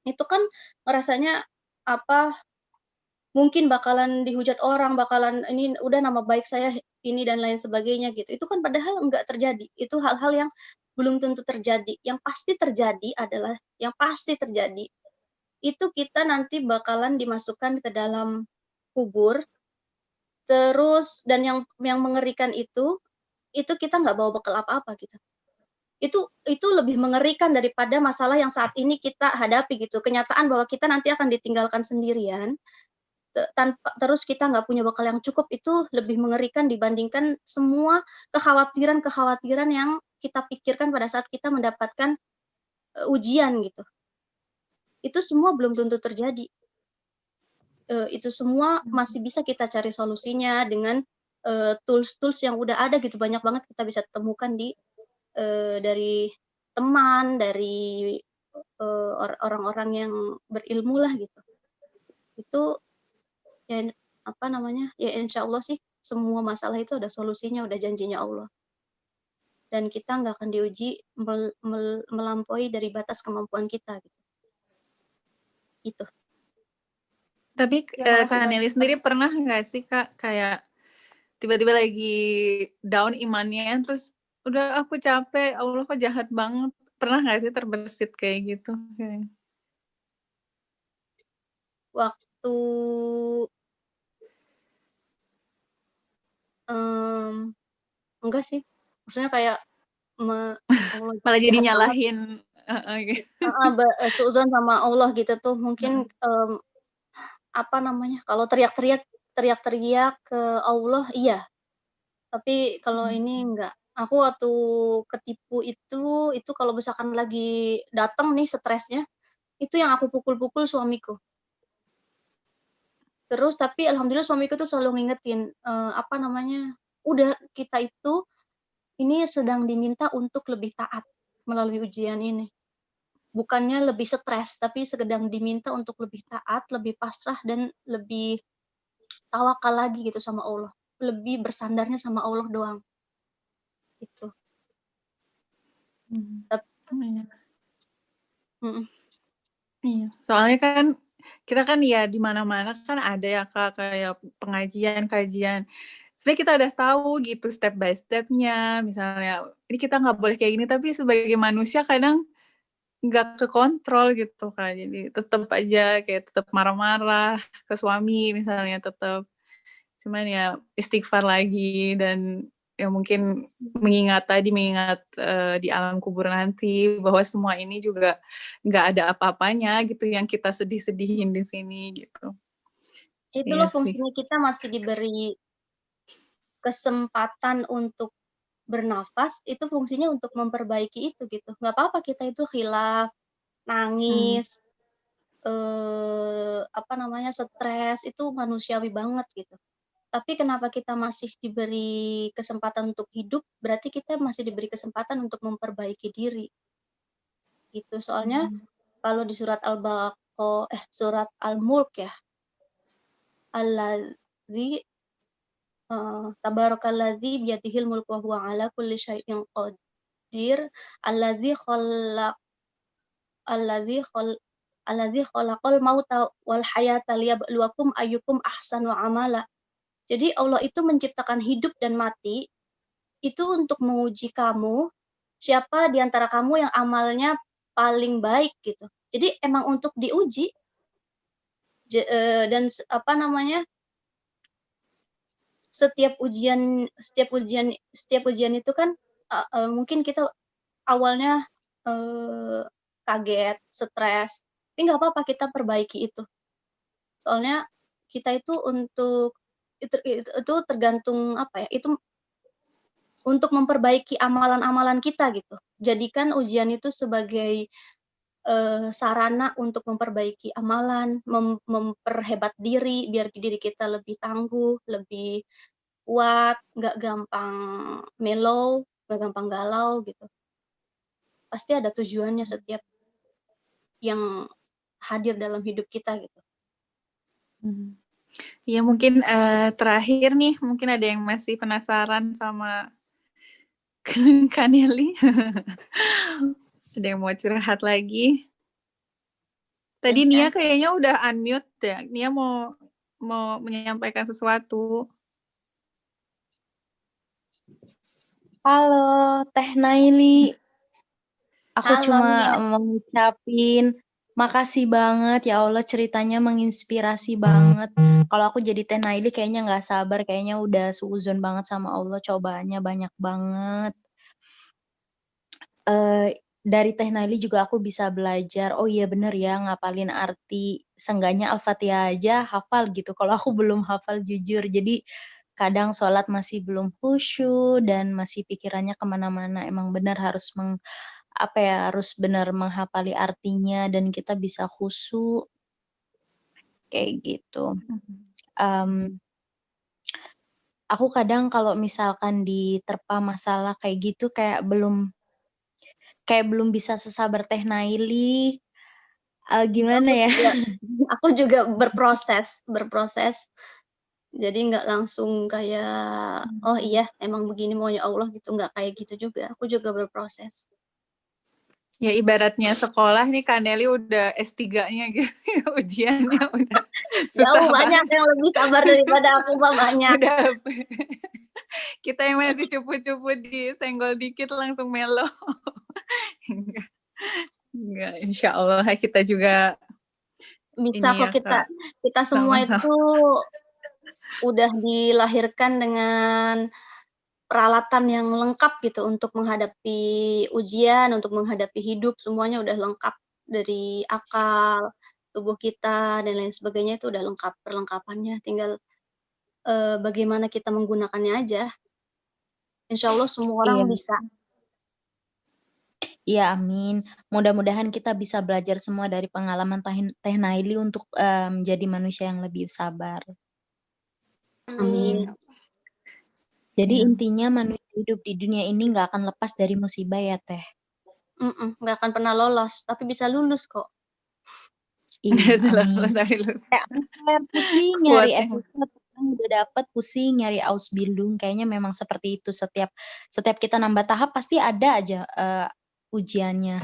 Speaker 1: itu kan rasanya mungkin bakalan dihujat orang, bakalan ini udah nama baik saya ini dan lain sebagainya gitu. Itu kan padahal enggak terjadi. Itu hal-hal yang belum tentu terjadi. Yang pasti terjadi itu kita nanti bakalan dimasukkan ke dalam kubur. Terus dan yang mengerikan itu kita nggak bawa bekal apa-apa gitu. Itu lebih mengerikan daripada masalah yang saat ini kita hadapi gitu. Kenyataan bahwa kita nanti akan ditinggalkan sendirian, terus kita nggak punya bekal yang cukup, itu lebih mengerikan dibandingkan semua kekhawatiran yang kita pikirkan pada saat kita mendapatkan ujian gitu. Itu semua belum tentu terjadi. Itu semua masih bisa kita cari solusinya dengan tools-tools yang udah ada gitu. Banyak banget kita bisa temukan dari teman, dari orang-orang yang berilmu lah gitu. Itu ya ya insya Allah sih semua masalah itu ada solusinya, udah janjinya Allah. Dan kita nggak akan diuji melampaui dari batas kemampuan kita gitu. Itu.
Speaker 2: Tapi Kak Nelly sendiri pernah nggak sih Kak kayak tiba-tiba lagi down imannya, terus udah aku capek, Allah kok jahat banget. Pernah nggak sih terbersit kayak gitu?
Speaker 1: Waktu enggak sih, maksudnya kayak
Speaker 2: malah jadi nyalahin
Speaker 1: suudzon sama Allah gitu tuh. Mungkin kalau teriak-teriak ke Allah iya, tapi kalau ini enggak. Aku waktu ketipu itu kalau misalkan lagi datang nih stresnya, itu yang aku pukul-pukul suamiku. Terus tapi alhamdulillah suamiku tuh selalu ngingetin, udah kita itu ini sedang diminta untuk lebih taat melalui ujian ini. Bukannya lebih stres, tapi sedang diminta untuk lebih taat, lebih pasrah, dan lebih tawakal lagi gitu sama Allah. Lebih bersandarnya sama Allah doang. Itu.
Speaker 2: Iya. Soalnya kan kita kan ya di mana-mana kan ada ya Kak kayak pengajian, kajian. Sebenarnya kita udah tahu gitu step by step-nya, misalnya ini kita nggak boleh kayak gini, tapi sebagai manusia kadang nggak kekontrol gitu Kak. Jadi tetap aja kayak tetap marah-marah ke suami misalnya tetap. Cuman ya istighfar lagi dan ya mungkin mengingat di alam kubur nanti bahwa semua ini juga nggak ada apa-apanya gitu yang kita sedih-sedihin di sini gitu.
Speaker 1: Itu
Speaker 2: Iya
Speaker 1: loh
Speaker 2: sih.
Speaker 1: fungsinya kita masih diberi kesempatan untuk bernafas, itu fungsinya untuk memperbaiki itu gitu. Nggak apa-apa kita itu khilaf, nangis, stres, itu manusiawi banget gitu. Tapi kenapa kita masih diberi kesempatan untuk hidup, berarti kita masih diberi kesempatan untuk memperbaiki diri. Gitu. Soalnya kalau di surat surat Al-Mulk ya, Alladzi tabarakalladzi biyadihil mulku wa huwa ala kulli syai'in qadir, alladzi khalaqal mauta wal hayata liyabluwakum ayyukum ahsanu amala. Jadi Allah itu menciptakan hidup dan mati itu untuk menguji kamu, siapa di antara kamu yang amalnya paling baik gitu. Jadi emang untuk diuji dan setiap ujian itu kan mungkin kita awalnya kaget, stres, tapi nggak apa-apa kita perbaiki itu. Soalnya kita itu itu tergantung itu untuk memperbaiki amalan-amalan kita gitu. Jadikan ujian itu sebagai sarana untuk memperbaiki amalan, memperhebat diri, biar diri kita lebih tangguh, lebih kuat, nggak gampang mellow, nggak gampang galau gitu. Pasti ada tujuannya setiap yang hadir dalam hidup kita gitu.
Speaker 2: Ya mungkin terakhir nih, mungkin ada yang masih penasaran sama Kak Nelly. Ada yang mau curhat lagi? Tadi Nia kayaknya udah unmute ya. Nia mau menyampaikan sesuatu.
Speaker 4: Halo, Teh Naili. Aku
Speaker 1: Halo,
Speaker 4: cuma
Speaker 1: Nia.
Speaker 4: mau ngucapin makasih banget ya Allah, ceritanya menginspirasi banget. Kalau aku jadi Teh Naili kayaknya nggak sabar, kayaknya udah suuzon banget sama Allah, cobaannya banyak banget. Dari Teh Naili juga aku bisa belajar, oh iya bener ya, ngapalin arti, seenggaknya Al-Fatihah aja hafal gitu. Kalau aku belum hafal jujur, jadi kadang sholat masih belum khusyuk dan masih pikirannya kemana-mana. Emang benar harus harus benar menghafali artinya dan kita bisa khusyuk kayak gitu. Aku kadang kalau misalkan diterpa masalah kayak gitu kayak belum bisa sesabar Teh Naili. Gimana ya?
Speaker 1: Aku juga berproses. Jadi nggak langsung kayak, oh iya emang begini maunya Allah gitu, nggak kayak gitu juga. Aku juga berproses.
Speaker 2: Ya ibaratnya sekolah nih Kak Nelly udah S3-nya gitu, ujiannya udah susah
Speaker 1: Jauh banyak
Speaker 2: banget.
Speaker 1: yang lebih sabar daripada aku, Mbak, banyak.
Speaker 2: Udah, kita yang masih cupu-cupu disenggol dikit langsung melo. Enggak, insya Allah kita juga
Speaker 1: bisa kok
Speaker 2: ya,
Speaker 1: kita semua itu udah dilahirkan dengan peralatan yang lengkap gitu untuk menghadapi ujian, untuk menghadapi hidup, semuanya udah lengkap dari akal, tubuh kita dan lain sebagainya itu udah lengkap perlengkapannya, tinggal bagaimana kita menggunakannya aja. Insya Allah semua orang bisa.
Speaker 4: Iya, amin. Mudah-mudahan kita bisa belajar semua dari pengalaman Teh Naili untuk menjadi manusia yang lebih sabar.
Speaker 1: Amin.
Speaker 4: Jadi intinya manusia hidup di dunia ini nggak akan lepas dari musibah ya, Teh.
Speaker 1: Nggak akan pernah lolos, tapi bisa lulus kok.
Speaker 4: Iya,
Speaker 2: amin.
Speaker 4: Pusing nyari episode, udah dapet pusing nyari ausbildung. Kayaknya memang seperti itu. Setiap kita nambah tahap pasti ada aja ujiannya.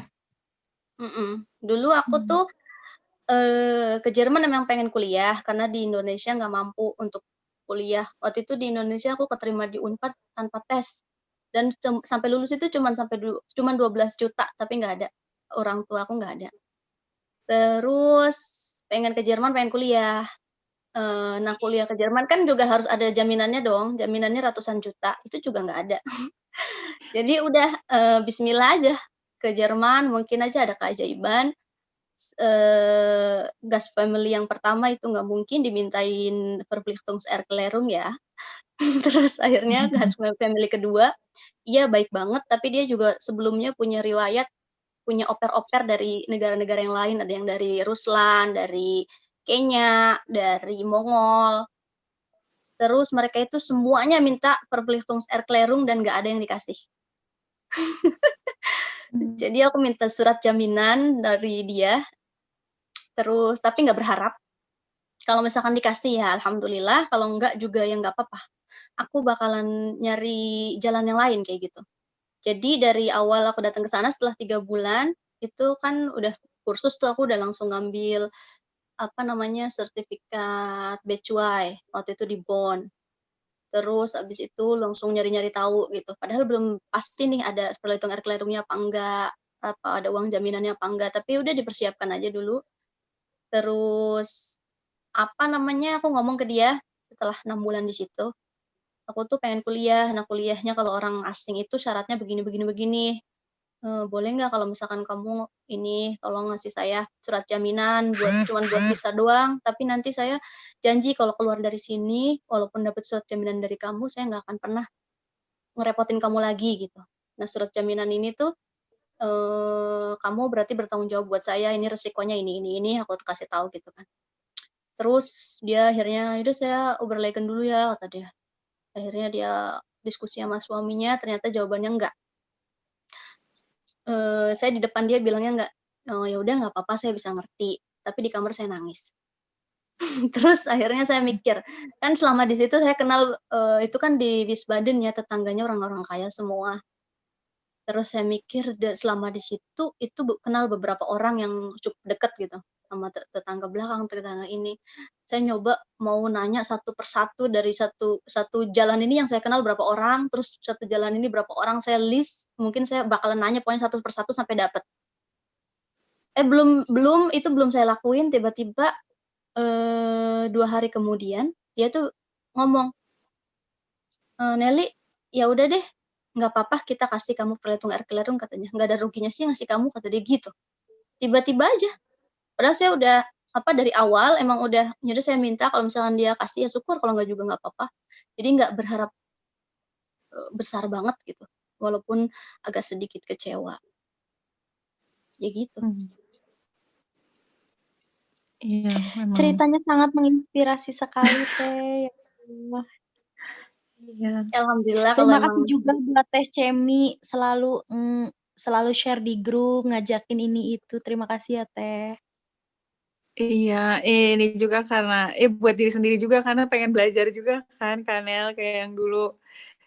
Speaker 1: Dulu aku tuh Ke Jerman memang pengen kuliah, karena di Indonesia nggak mampu untuk kuliah. Waktu itu di Indonesia aku keterima di Unpad tanpa tes. Dan sampai lulus itu cuman 12 juta, tapi nggak ada. Orang tua aku nggak ada. Terus pengen ke Jerman, pengen kuliah. Nah, kuliah ke Jerman kan juga harus ada jaminannya dong. Jaminannya ratusan juta. Itu juga nggak ada. Jadi udah bismillah aja ke Jerman, mungkin aja ada keajaiban. Gas family yang pertama itu nggak mungkin dimintain Verpflichtungserklärung ya. Terus akhirnya gas family kedua, iya baik banget, tapi dia juga sebelumnya punya riwayat, punya oper-oper dari negara-negara yang lain, ada yang dari Ruslan, dari Kenya, dari Mongol. Terus mereka itu semuanya minta Verpflichtungserklärung dan nggak ada yang dikasih. Jadi aku minta surat jaminan dari dia, terus tapi nggak berharap. Kalau misalkan dikasih ya alhamdulillah, kalau enggak juga ya nggak apa-apa. Aku bakalan nyari jalan yang lain kayak gitu. Jadi dari awal aku datang ke sana setelah 3 bulan, itu kan udah kursus tuh aku udah langsung ngambil sertifikat B2 waktu itu di Bonn. Terus abis itu langsung nyari-nyari tahu gitu. Padahal belum pasti nih ada Verpflichtungserklärungnya apa enggak, apa ada uang jaminannya apa enggak, tapi udah dipersiapkan aja dulu. Terus aku ngomong ke dia setelah 6 bulan di situ, aku tuh pengen kuliah. Nah, kuliahnya kalau orang asing itu syaratnya begini. Boleh nggak kalau misalkan kamu ini tolong ngasih saya surat jaminan cuman buat visa doang, tapi nanti saya janji kalau keluar dari sini, walaupun dapat surat jaminan dari kamu, saya nggak akan pernah ngerepotin kamu lagi gitu. Nah, surat jaminan ini tuh kamu berarti bertanggung jawab buat saya, ini resikonya ini, aku kasih tahu gitu kan. Terus dia akhirnya, udah saya overlay-kan dulu ya, kata dia. Akhirnya dia diskusi sama suaminya, ternyata jawabannya enggak. Saya di depan dia bilangnya enggak, oh ya udah nggak apa-apa, saya bisa ngerti. Tapi di kamar saya nangis. Terus akhirnya saya mikir, kan selama di situ saya kenal, itu kan di Wiesbaden ya, tetangganya orang-orang kaya semua. Terus saya mikir selama di situ itu kenal beberapa orang yang cukup dekat gitu sama tetangga belakang, tetangga ini. Saya nyoba mau nanya satu persatu dari satu jalan ini yang saya kenal berapa orang, terus satu jalan ini berapa orang, saya list, mungkin saya bakalan nanya pokoknya satu persatu sampai dapat. Belum saya lakuin, tiba-tiba 2 hari kemudian dia tuh ngomong, Nelly, ya udah deh, nggak apa-apa kita kasih kamu Verpflichtungserklärung katanya, nggak ada ruginya sih ngasih kamu, kata dia gitu. Tiba-tiba aja. Padahal saya udah dari awal emang udah saya minta kalau misalkan dia kasih ya syukur, kalau nggak juga nggak apa-apa. Jadi nggak berharap besar banget gitu, walaupun agak sedikit kecewa. Ya gitu.
Speaker 2: Iya, memang.
Speaker 4: Ceritanya sangat menginspirasi sekali, Teh. Ya Allah.
Speaker 2: Iya.
Speaker 1: Alhamdulillah.
Speaker 4: Terima kasih juga buat Teh Cemi selalu share di grup, ngajakin ini itu. Terima kasih ya, Teh.
Speaker 2: Iya, ini juga karena buat diri sendiri juga, karena pengen belajar juga kan, Kanel, kayak yang dulu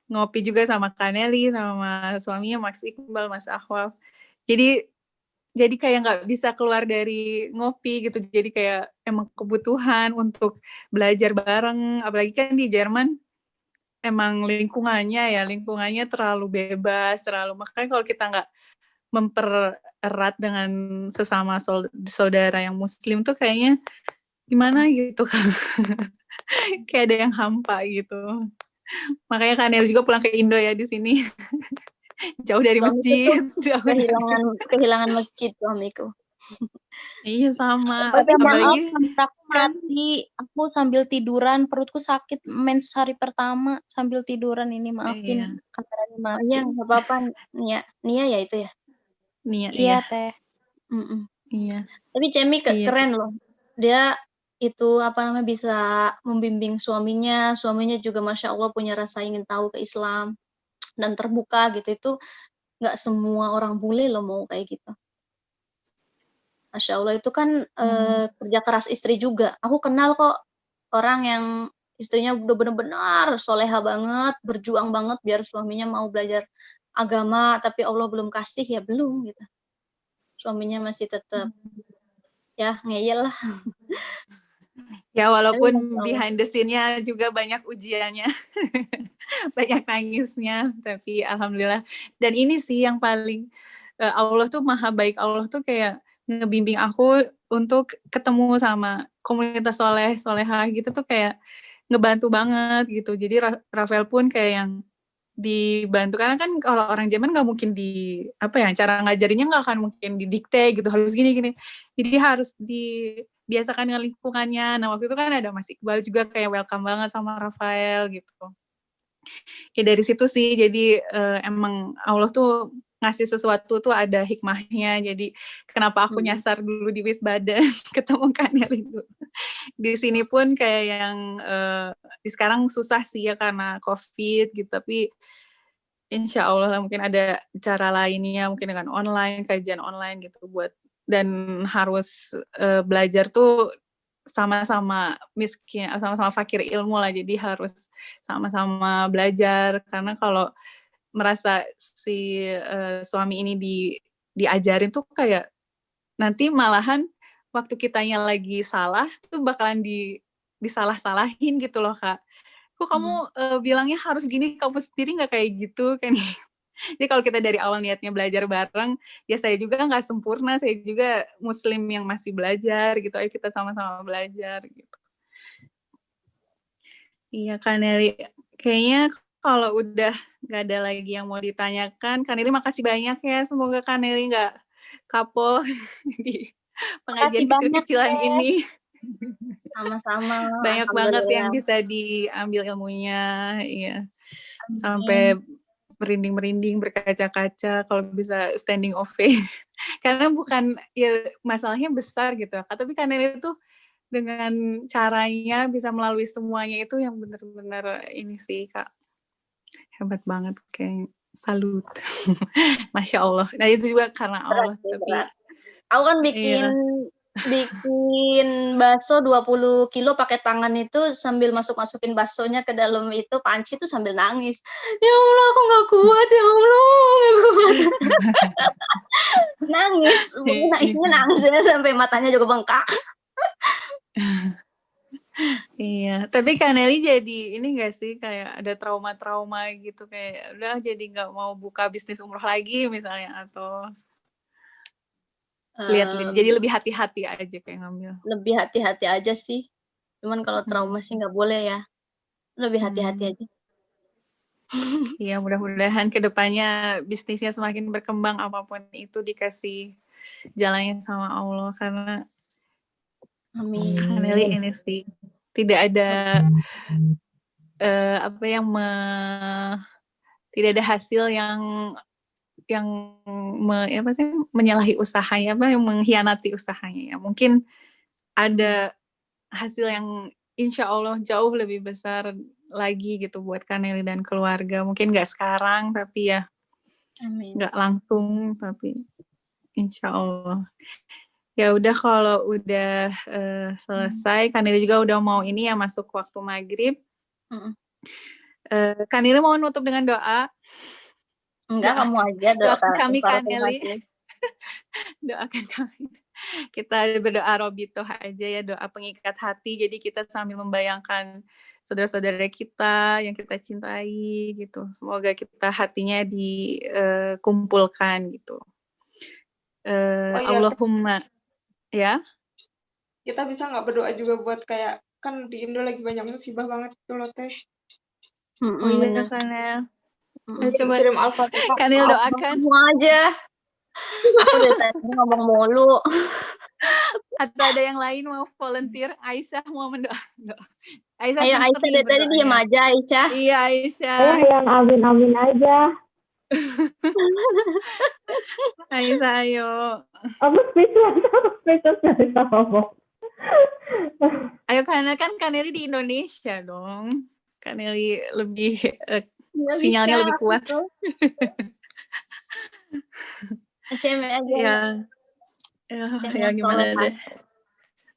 Speaker 2: ngopi juga sama Kaneli, sama suaminya Mas Iqbal, Mas Ahwal. Jadi kayak nggak bisa keluar dari ngopi gitu, jadi kayak emang kebutuhan untuk belajar bareng, apalagi kan di Jerman emang lingkungannya terlalu bebas, makanya kalau kita nggak mempererat dengan sesama saudara yang muslim tuh kayaknya gimana gitu kan. Kayak ada yang hampa gitu. Makanya Kanel juga pulang ke Indo ya di sini. Jauh dari masjid.
Speaker 1: Kehilangan masjid suamiku.
Speaker 2: Iya sama.
Speaker 4: Apalagi aku mati, aku sambil tiduran, perutku sakit mens hari pertama sambil tiduran ini, maafin kameranya mati.
Speaker 1: Iya, nggak apa-apa. Nia ya itu ya.
Speaker 2: Nia,
Speaker 4: iya Teh.
Speaker 2: Iya.
Speaker 1: Tapi Cemi keren loh. Dia itu bisa membimbing suaminya juga Masya Allah punya rasa ingin tahu ke Islam dan terbuka gitu. Itu nggak semua orang bule loh mau kayak gitu. Masya Allah, itu kan kerja keras istri juga. Aku kenal kok orang yang istrinya udah benar-benar soleha banget, berjuang banget biar suaminya mau belajar agama, tapi Allah belum kasih ya belum gitu. Suaminya masih tetap ya ngeyel lah.
Speaker 2: Ya
Speaker 1: Tapi
Speaker 2: walaupun
Speaker 1: Masya Allah.
Speaker 2: behind the scene-nya juga banyak ujiannya, banyak nangisnya, tapi alhamdulillah. Dan ini sih yang paling Allah tuh maha baik, Allah tuh kayak ngebimbing aku untuk ketemu sama komunitas solehah gitu tuh kayak ngebantu banget gitu. Jadi Rafael pun kayak yang dibantu karena kan kalau orang Jerman nggak mungkin cara ngajarinnya nggak akan mungkin didikte gitu harus gini jadi harus dibiasakan dengan lingkungannya. Nah waktu itu kan ada Mas Iqbal juga kayak welcome banget sama Rafael gitu ya. Dari situ sih jadi emang Allah tuh ngasih sesuatu tuh ada hikmahnya. Jadi kenapa aku nyasar dulu di Wisbaden ketemu Kaneli dulu. Di sini pun kayak yang sekarang susah sih ya karena COVID gitu, tapi insya Allah mungkin ada cara lainnya, mungkin dengan online, kajian online gitu dan harus belajar tuh sama-sama miskin, sama-sama fakir ilmu lah, jadi harus sama-sama belajar karena kalau merasa si suami ini diajarin tuh kayak nanti malahan waktu kitanya lagi salah tuh bakalan disalah-salahin gitu loh Kak. Kok kamu bilangnya harus gini, kamu sendiri nggak kayak gitu kan? Jadi kalau kita dari awal niatnya belajar bareng, ya saya juga nggak sempurna, saya juga muslim yang masih belajar gitu, ayo kita sama-sama belajar gitu. Iya Kak Nelly, kayaknya kalau udah nggak ada lagi yang mau ditanyakan, Kak Nelly makasih banyak ya, semoga Kak Nelly nggak kapok di pengajian kecil-kecilan ini.
Speaker 1: Sama-sama.
Speaker 2: Banyak banget yang bisa diambil ilmunya, iya. Sampai merinding-merinding, berkaca-kaca, kalau bisa standing ovation. Karena bukan, ya masalahnya besar gitu, Kak. Tapi karena itu dengan caranya bisa melalui semuanya itu yang benar-benar ini sih, Kak. Hebat banget, kayak salut. Masya Allah. Nah itu juga karena Allah. Tapi
Speaker 1: aku kan bikin bakso 20 kilo pakai tangan itu sambil masukin baksonya ke dalam itu panci itu sambil nangis. Ya Allah, aku nggak kuat, ya Allah, nggak kuat. Nangis, isinya nangis ya, sampai matanya juga bengkak.
Speaker 2: Iya, tapi Kak Nelly jadi ini nggak sih kayak ada trauma-trauma gitu, kayak udah jadi nggak mau buka bisnis umroh lagi misalnya, atau lihat-lihat jadi lebih hati-hati aja kayak ngambil.
Speaker 1: Lebih hati-hati aja sih. Cuman kalau trauma sih nggak boleh ya. Lebih hati-hati aja.
Speaker 2: Iya, mudah-mudahan kedepannya bisnisnya semakin berkembang, apapun itu dikasih jalannya sama Allah, karena
Speaker 1: Amin.
Speaker 2: Kaneli ini sih tidak ada tidak ada hasil yang menyalahi usahanya, yang mengkhianati usahanya ya. Mungkin ada hasil yang insya Allah jauh lebih besar lagi gitu buat Kaneli dan keluarga. Mungkin nggak sekarang, tapi ya nggak langsung, tapi insya Allah. Ya udah, kalau udah selesai, Kaneli juga udah mau ini ya, masuk waktu maghrib. Kaneli mau nutup dengan doa.
Speaker 1: Enggak, kamu aja
Speaker 2: doakan kami Kaneli. Doakan kami. Kita berdoa robitoh aja ya, doa pengikat hati. Jadi kita sambil membayangkan saudara-saudara kita yang kita cintai gitu. Semoga kita hatinya dikumpulkan gitu. Allahumma ya.
Speaker 3: Kita bisa nggak berdoa juga buat kayak, kan di Indo lagi banyak musibah banget tuh loh Teh.
Speaker 2: Oh iya Kanel. Coba
Speaker 3: kirim Al-Fatihah.
Speaker 2: Kanel doakan.
Speaker 1: Semua aja. Aku dari tadi ngomong mulu.
Speaker 2: Atau ada yang lain mau volunteer? Aisyah mau mendoa.
Speaker 1: Aisyah dari tadi diam aja, Aisyah.
Speaker 2: Iya Aisyah.
Speaker 5: Saya yang amin-amin aja.
Speaker 2: Aisyah ayo.
Speaker 5: Aku speechless dari apa.
Speaker 2: Ayo karena kan Kaneli di Indonesia dong. Kaneli lebih sinyalnya lebih kuat.
Speaker 1: aja.
Speaker 2: Ya gimana deh.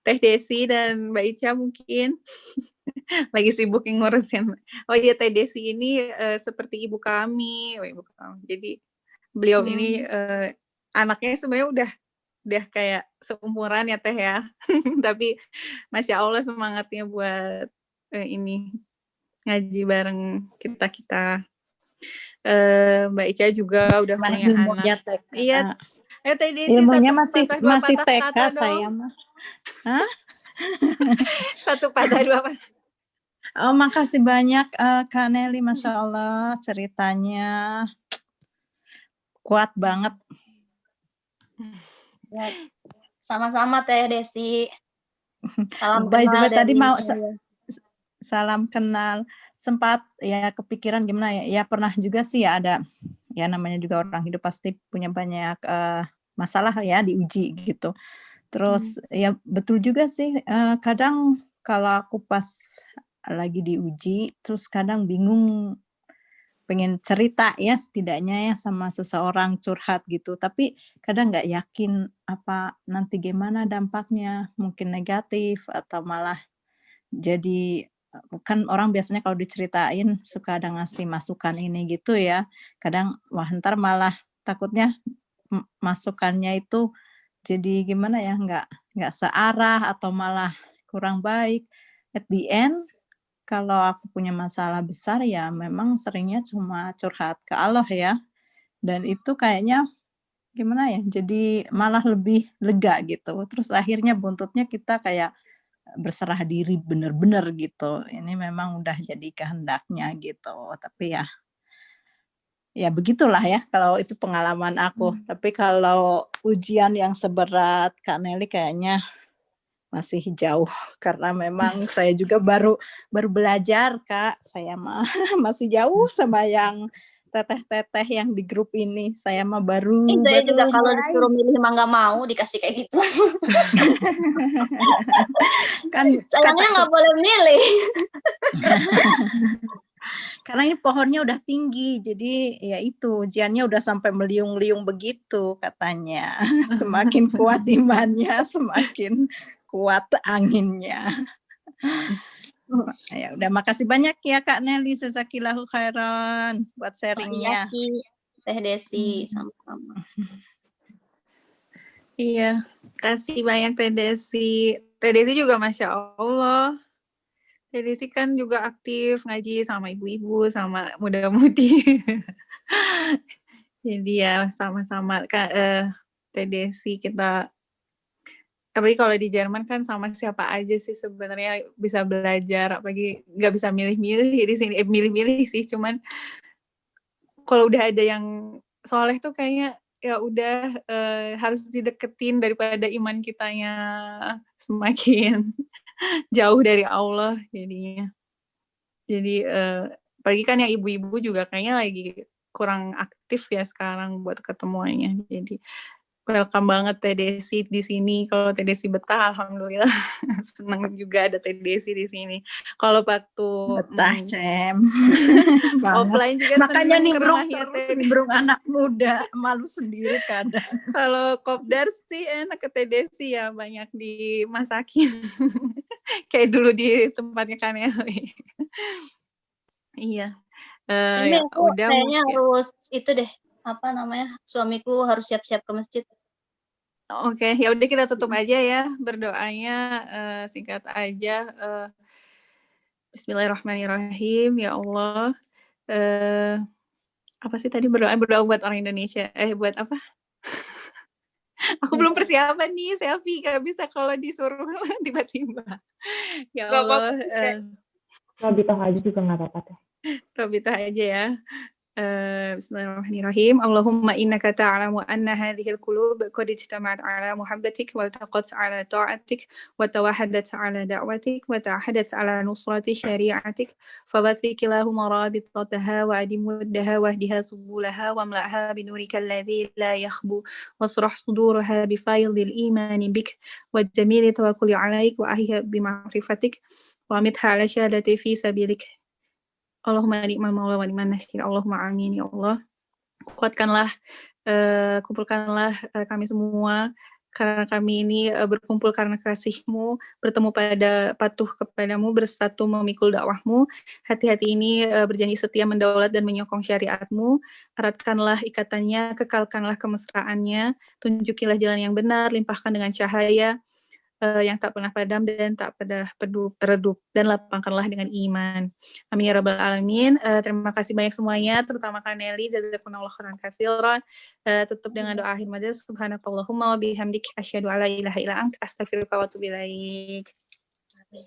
Speaker 2: Teh Desi dan Mbak Ica mungkin lagi sibuk ngurusin. Oh iya, Teh Desi ini seperti ibu kami. Jadi beliau ini anaknya sebenarnya udah udah kayak seumuran ya Teh ya. Tapi Masya Allah semangatnya buat ini ngaji bareng kita. Mbak Ica juga udah punya
Speaker 6: ilmunya
Speaker 2: anak.
Speaker 6: TK.
Speaker 2: Iya. Teh Desi
Speaker 6: Ilmunya
Speaker 2: satu patah dua
Speaker 6: masih
Speaker 2: patah
Speaker 6: TK
Speaker 2: kata
Speaker 6: saya
Speaker 2: dong.
Speaker 6: mah. Hah?
Speaker 2: Satu patah dua patah.
Speaker 6: Oh, makasih banyak Kak Nelly, Masya Allah ceritanya kuat banget.
Speaker 1: Ya, sama-sama Teh Desi. Salam
Speaker 6: By the
Speaker 1: kenal
Speaker 6: way, tadi
Speaker 1: dari
Speaker 6: mau
Speaker 1: saya.
Speaker 6: salam kenal. Sempat ya kepikiran gimana ya? Ya pernah juga sih ya ada, ya namanya juga orang hidup pasti punya banyak masalah ya diuji gitu. Terus ya betul juga sih kadang kalau aku pas lagi diuji, terus kadang bingung pengen cerita ya setidaknya ya sama seseorang curhat gitu. Tapi kadang nggak yakin apa nanti gimana dampaknya, mungkin negatif atau malah jadi kan orang biasanya kalau diceritain suka ada ngasih masukan ini gitu ya. Kadang wah ntar malah takutnya masukannya itu jadi gimana ya nggak searah atau malah kurang baik. At the end kalau aku punya masalah besar ya memang seringnya cuma curhat ke Allah ya. Dan itu kayaknya gimana ya, jadi malah lebih lega gitu. Terus akhirnya buntutnya kita kayak berserah diri bener-bener gitu. Ini memang udah jadi kehendaknya gitu. Tapi ya begitulah ya kalau itu pengalaman aku. Tapi kalau ujian yang seberat Kak Nelly kayaknya masih jauh karena memang saya juga baru belajar Kak. Saya mah masih jauh sama yang teteh-teteh yang di grup ini. Saya mah baru
Speaker 1: Saya juga kalau
Speaker 6: mulai.
Speaker 1: disuruh milih mah nggak mau dikasih kayak gitu.
Speaker 6: Kan
Speaker 1: Sayangnya nggak boleh milih.
Speaker 6: Karena ini pohonnya udah tinggi, jadi ya itu ujiannya udah sampai meliung-liung begitu katanya. Semakin kuat imannya, semakin kuat anginnya. Ya udah, makasih banyak ya Kak Nelly, jazakillahu khairan buat sharingnya.
Speaker 1: Iya, Teh Desi sama-sama.
Speaker 2: Iya, kasih banyak Teh Desi. Teh Desi juga Masya Allah. Teh Desi kan juga aktif ngaji sama ibu-ibu, sama muda-mudi. Jadi ya sama-sama Teh Desi kita. Apalagi kalau di Jerman kan sama siapa aja sih sebenarnya bisa belajar, apalagi nggak bisa milih-milih di sini. Milih-milih sih, cuman kalau udah ada yang soleh tuh kayaknya ya udah harus dideketin daripada iman kitanya semakin jauh dari Allah jadinya. Jadi apalagi kan yang ibu-ibu juga kayaknya lagi kurang aktif ya sekarang buat ketemuannya. Jadi welcome banget Teh Desi di sini. Kalau Teh Desi betah, alhamdulillah. Senang juga ada Teh Desi di sini. Kalau waktu
Speaker 6: betah Cem.
Speaker 2: offline juga
Speaker 6: makanya nimbrung
Speaker 2: ya,
Speaker 6: terus, nimbrung anak muda, malu sendiri kadang.
Speaker 2: Kalau kopdar sih enak ke Teh Desi ya, banyak dimasakin. Kayak dulu di tempatnya Kaneli. Iya.
Speaker 1: Ini
Speaker 2: Ya,
Speaker 1: aku
Speaker 2: udah
Speaker 1: kayaknya
Speaker 2: mungkin.
Speaker 1: harus itu deh, apa namanya, suamiku harus siap-siap ke masjid.
Speaker 2: Oke, ya udah kita tutup aja ya berdoanya, singkat aja. Bismillahirrahmanirrahim. Ya Allah, apa sih tadi berdoa buat orang Indonesia? Buat apa? Aku belum persiapan nih, selfie gak bisa kalau disuruh tiba-tiba. Ya Allah.
Speaker 5: Robitoh aja juga nggak apa-apa teh.
Speaker 2: Robitoh aja ya. Bismillahirrahmanirrahim. Allahumma innaka ta'lamu anna hadhihi al-qulub qad ijtama'at 'ala muhabbatik wa taqat 'ala ta'atik wa tawahadat 'ala da'watik wa tahadat 'ala nusrati syari'atik fabathik lahum rabitataha wa adim waddaha wahdiha subulaha wa amla'ha binurika alladhi la yakhbu wasrah suduraha bifaydil imani bik wa jamili tawakkuli 'alaik wa ahya bima'rifatik wa amitha 'ala syahadati fi sabilik. Allahumma ni'mal maula wa ni'man nasir. Allahumma amin ya Allah. Kuatkanlah, kumpulkanlah kami semua karena kami ini berkumpul karena kasih-Mu, bertemu patuh kepadamu, bersatu memikul dakwah-Mu. Hati-hati ini berjanji setia mendaulat dan menyokong syariat-Mu. Eratkanlah ikatannya, kekalkanlah kemesraannya, tunjukilah jalan yang benar, limpahkan dengan cahaya yang tak pernah padam dan tak pernah redup, dan lapangkanlah dengan iman. Amin ya rabbal alamin. Terima kasih banyak semuanya, terutama Kak Nelly, jazakumullah khairan katsiran. Tutup dengan doa akhir majelis. Subhanakallahumma wa bihamdik asyhadu alla ilaha illa anta astaghfiruka wa atubu ilaik.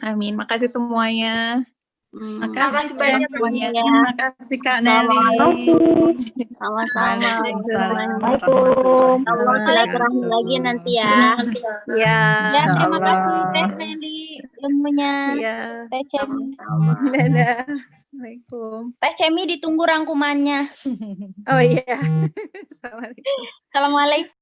Speaker 2: Amin. Makasih semuanya.
Speaker 6: Makasih
Speaker 3: Makasih banyak
Speaker 6: semuanya.
Speaker 1: ya.
Speaker 6: Terima kasih Kak Nelly.
Speaker 1: Sama-sama.
Speaker 5: Assalamualaikum.
Speaker 1: Allah silaturahmi lagi nanti ya.
Speaker 2: Ya.
Speaker 4: Ya, terima
Speaker 6: Allah.
Speaker 4: kasih Teh Nelly ilmunya.
Speaker 2: Ya.
Speaker 4: Teh Cemi.
Speaker 2: Dadah. Assalamualaikum.
Speaker 4: Teh Cemi ditunggu rangkumannya.
Speaker 2: Oh iya. Assalamualaikum.
Speaker 4: Assalamualaikum.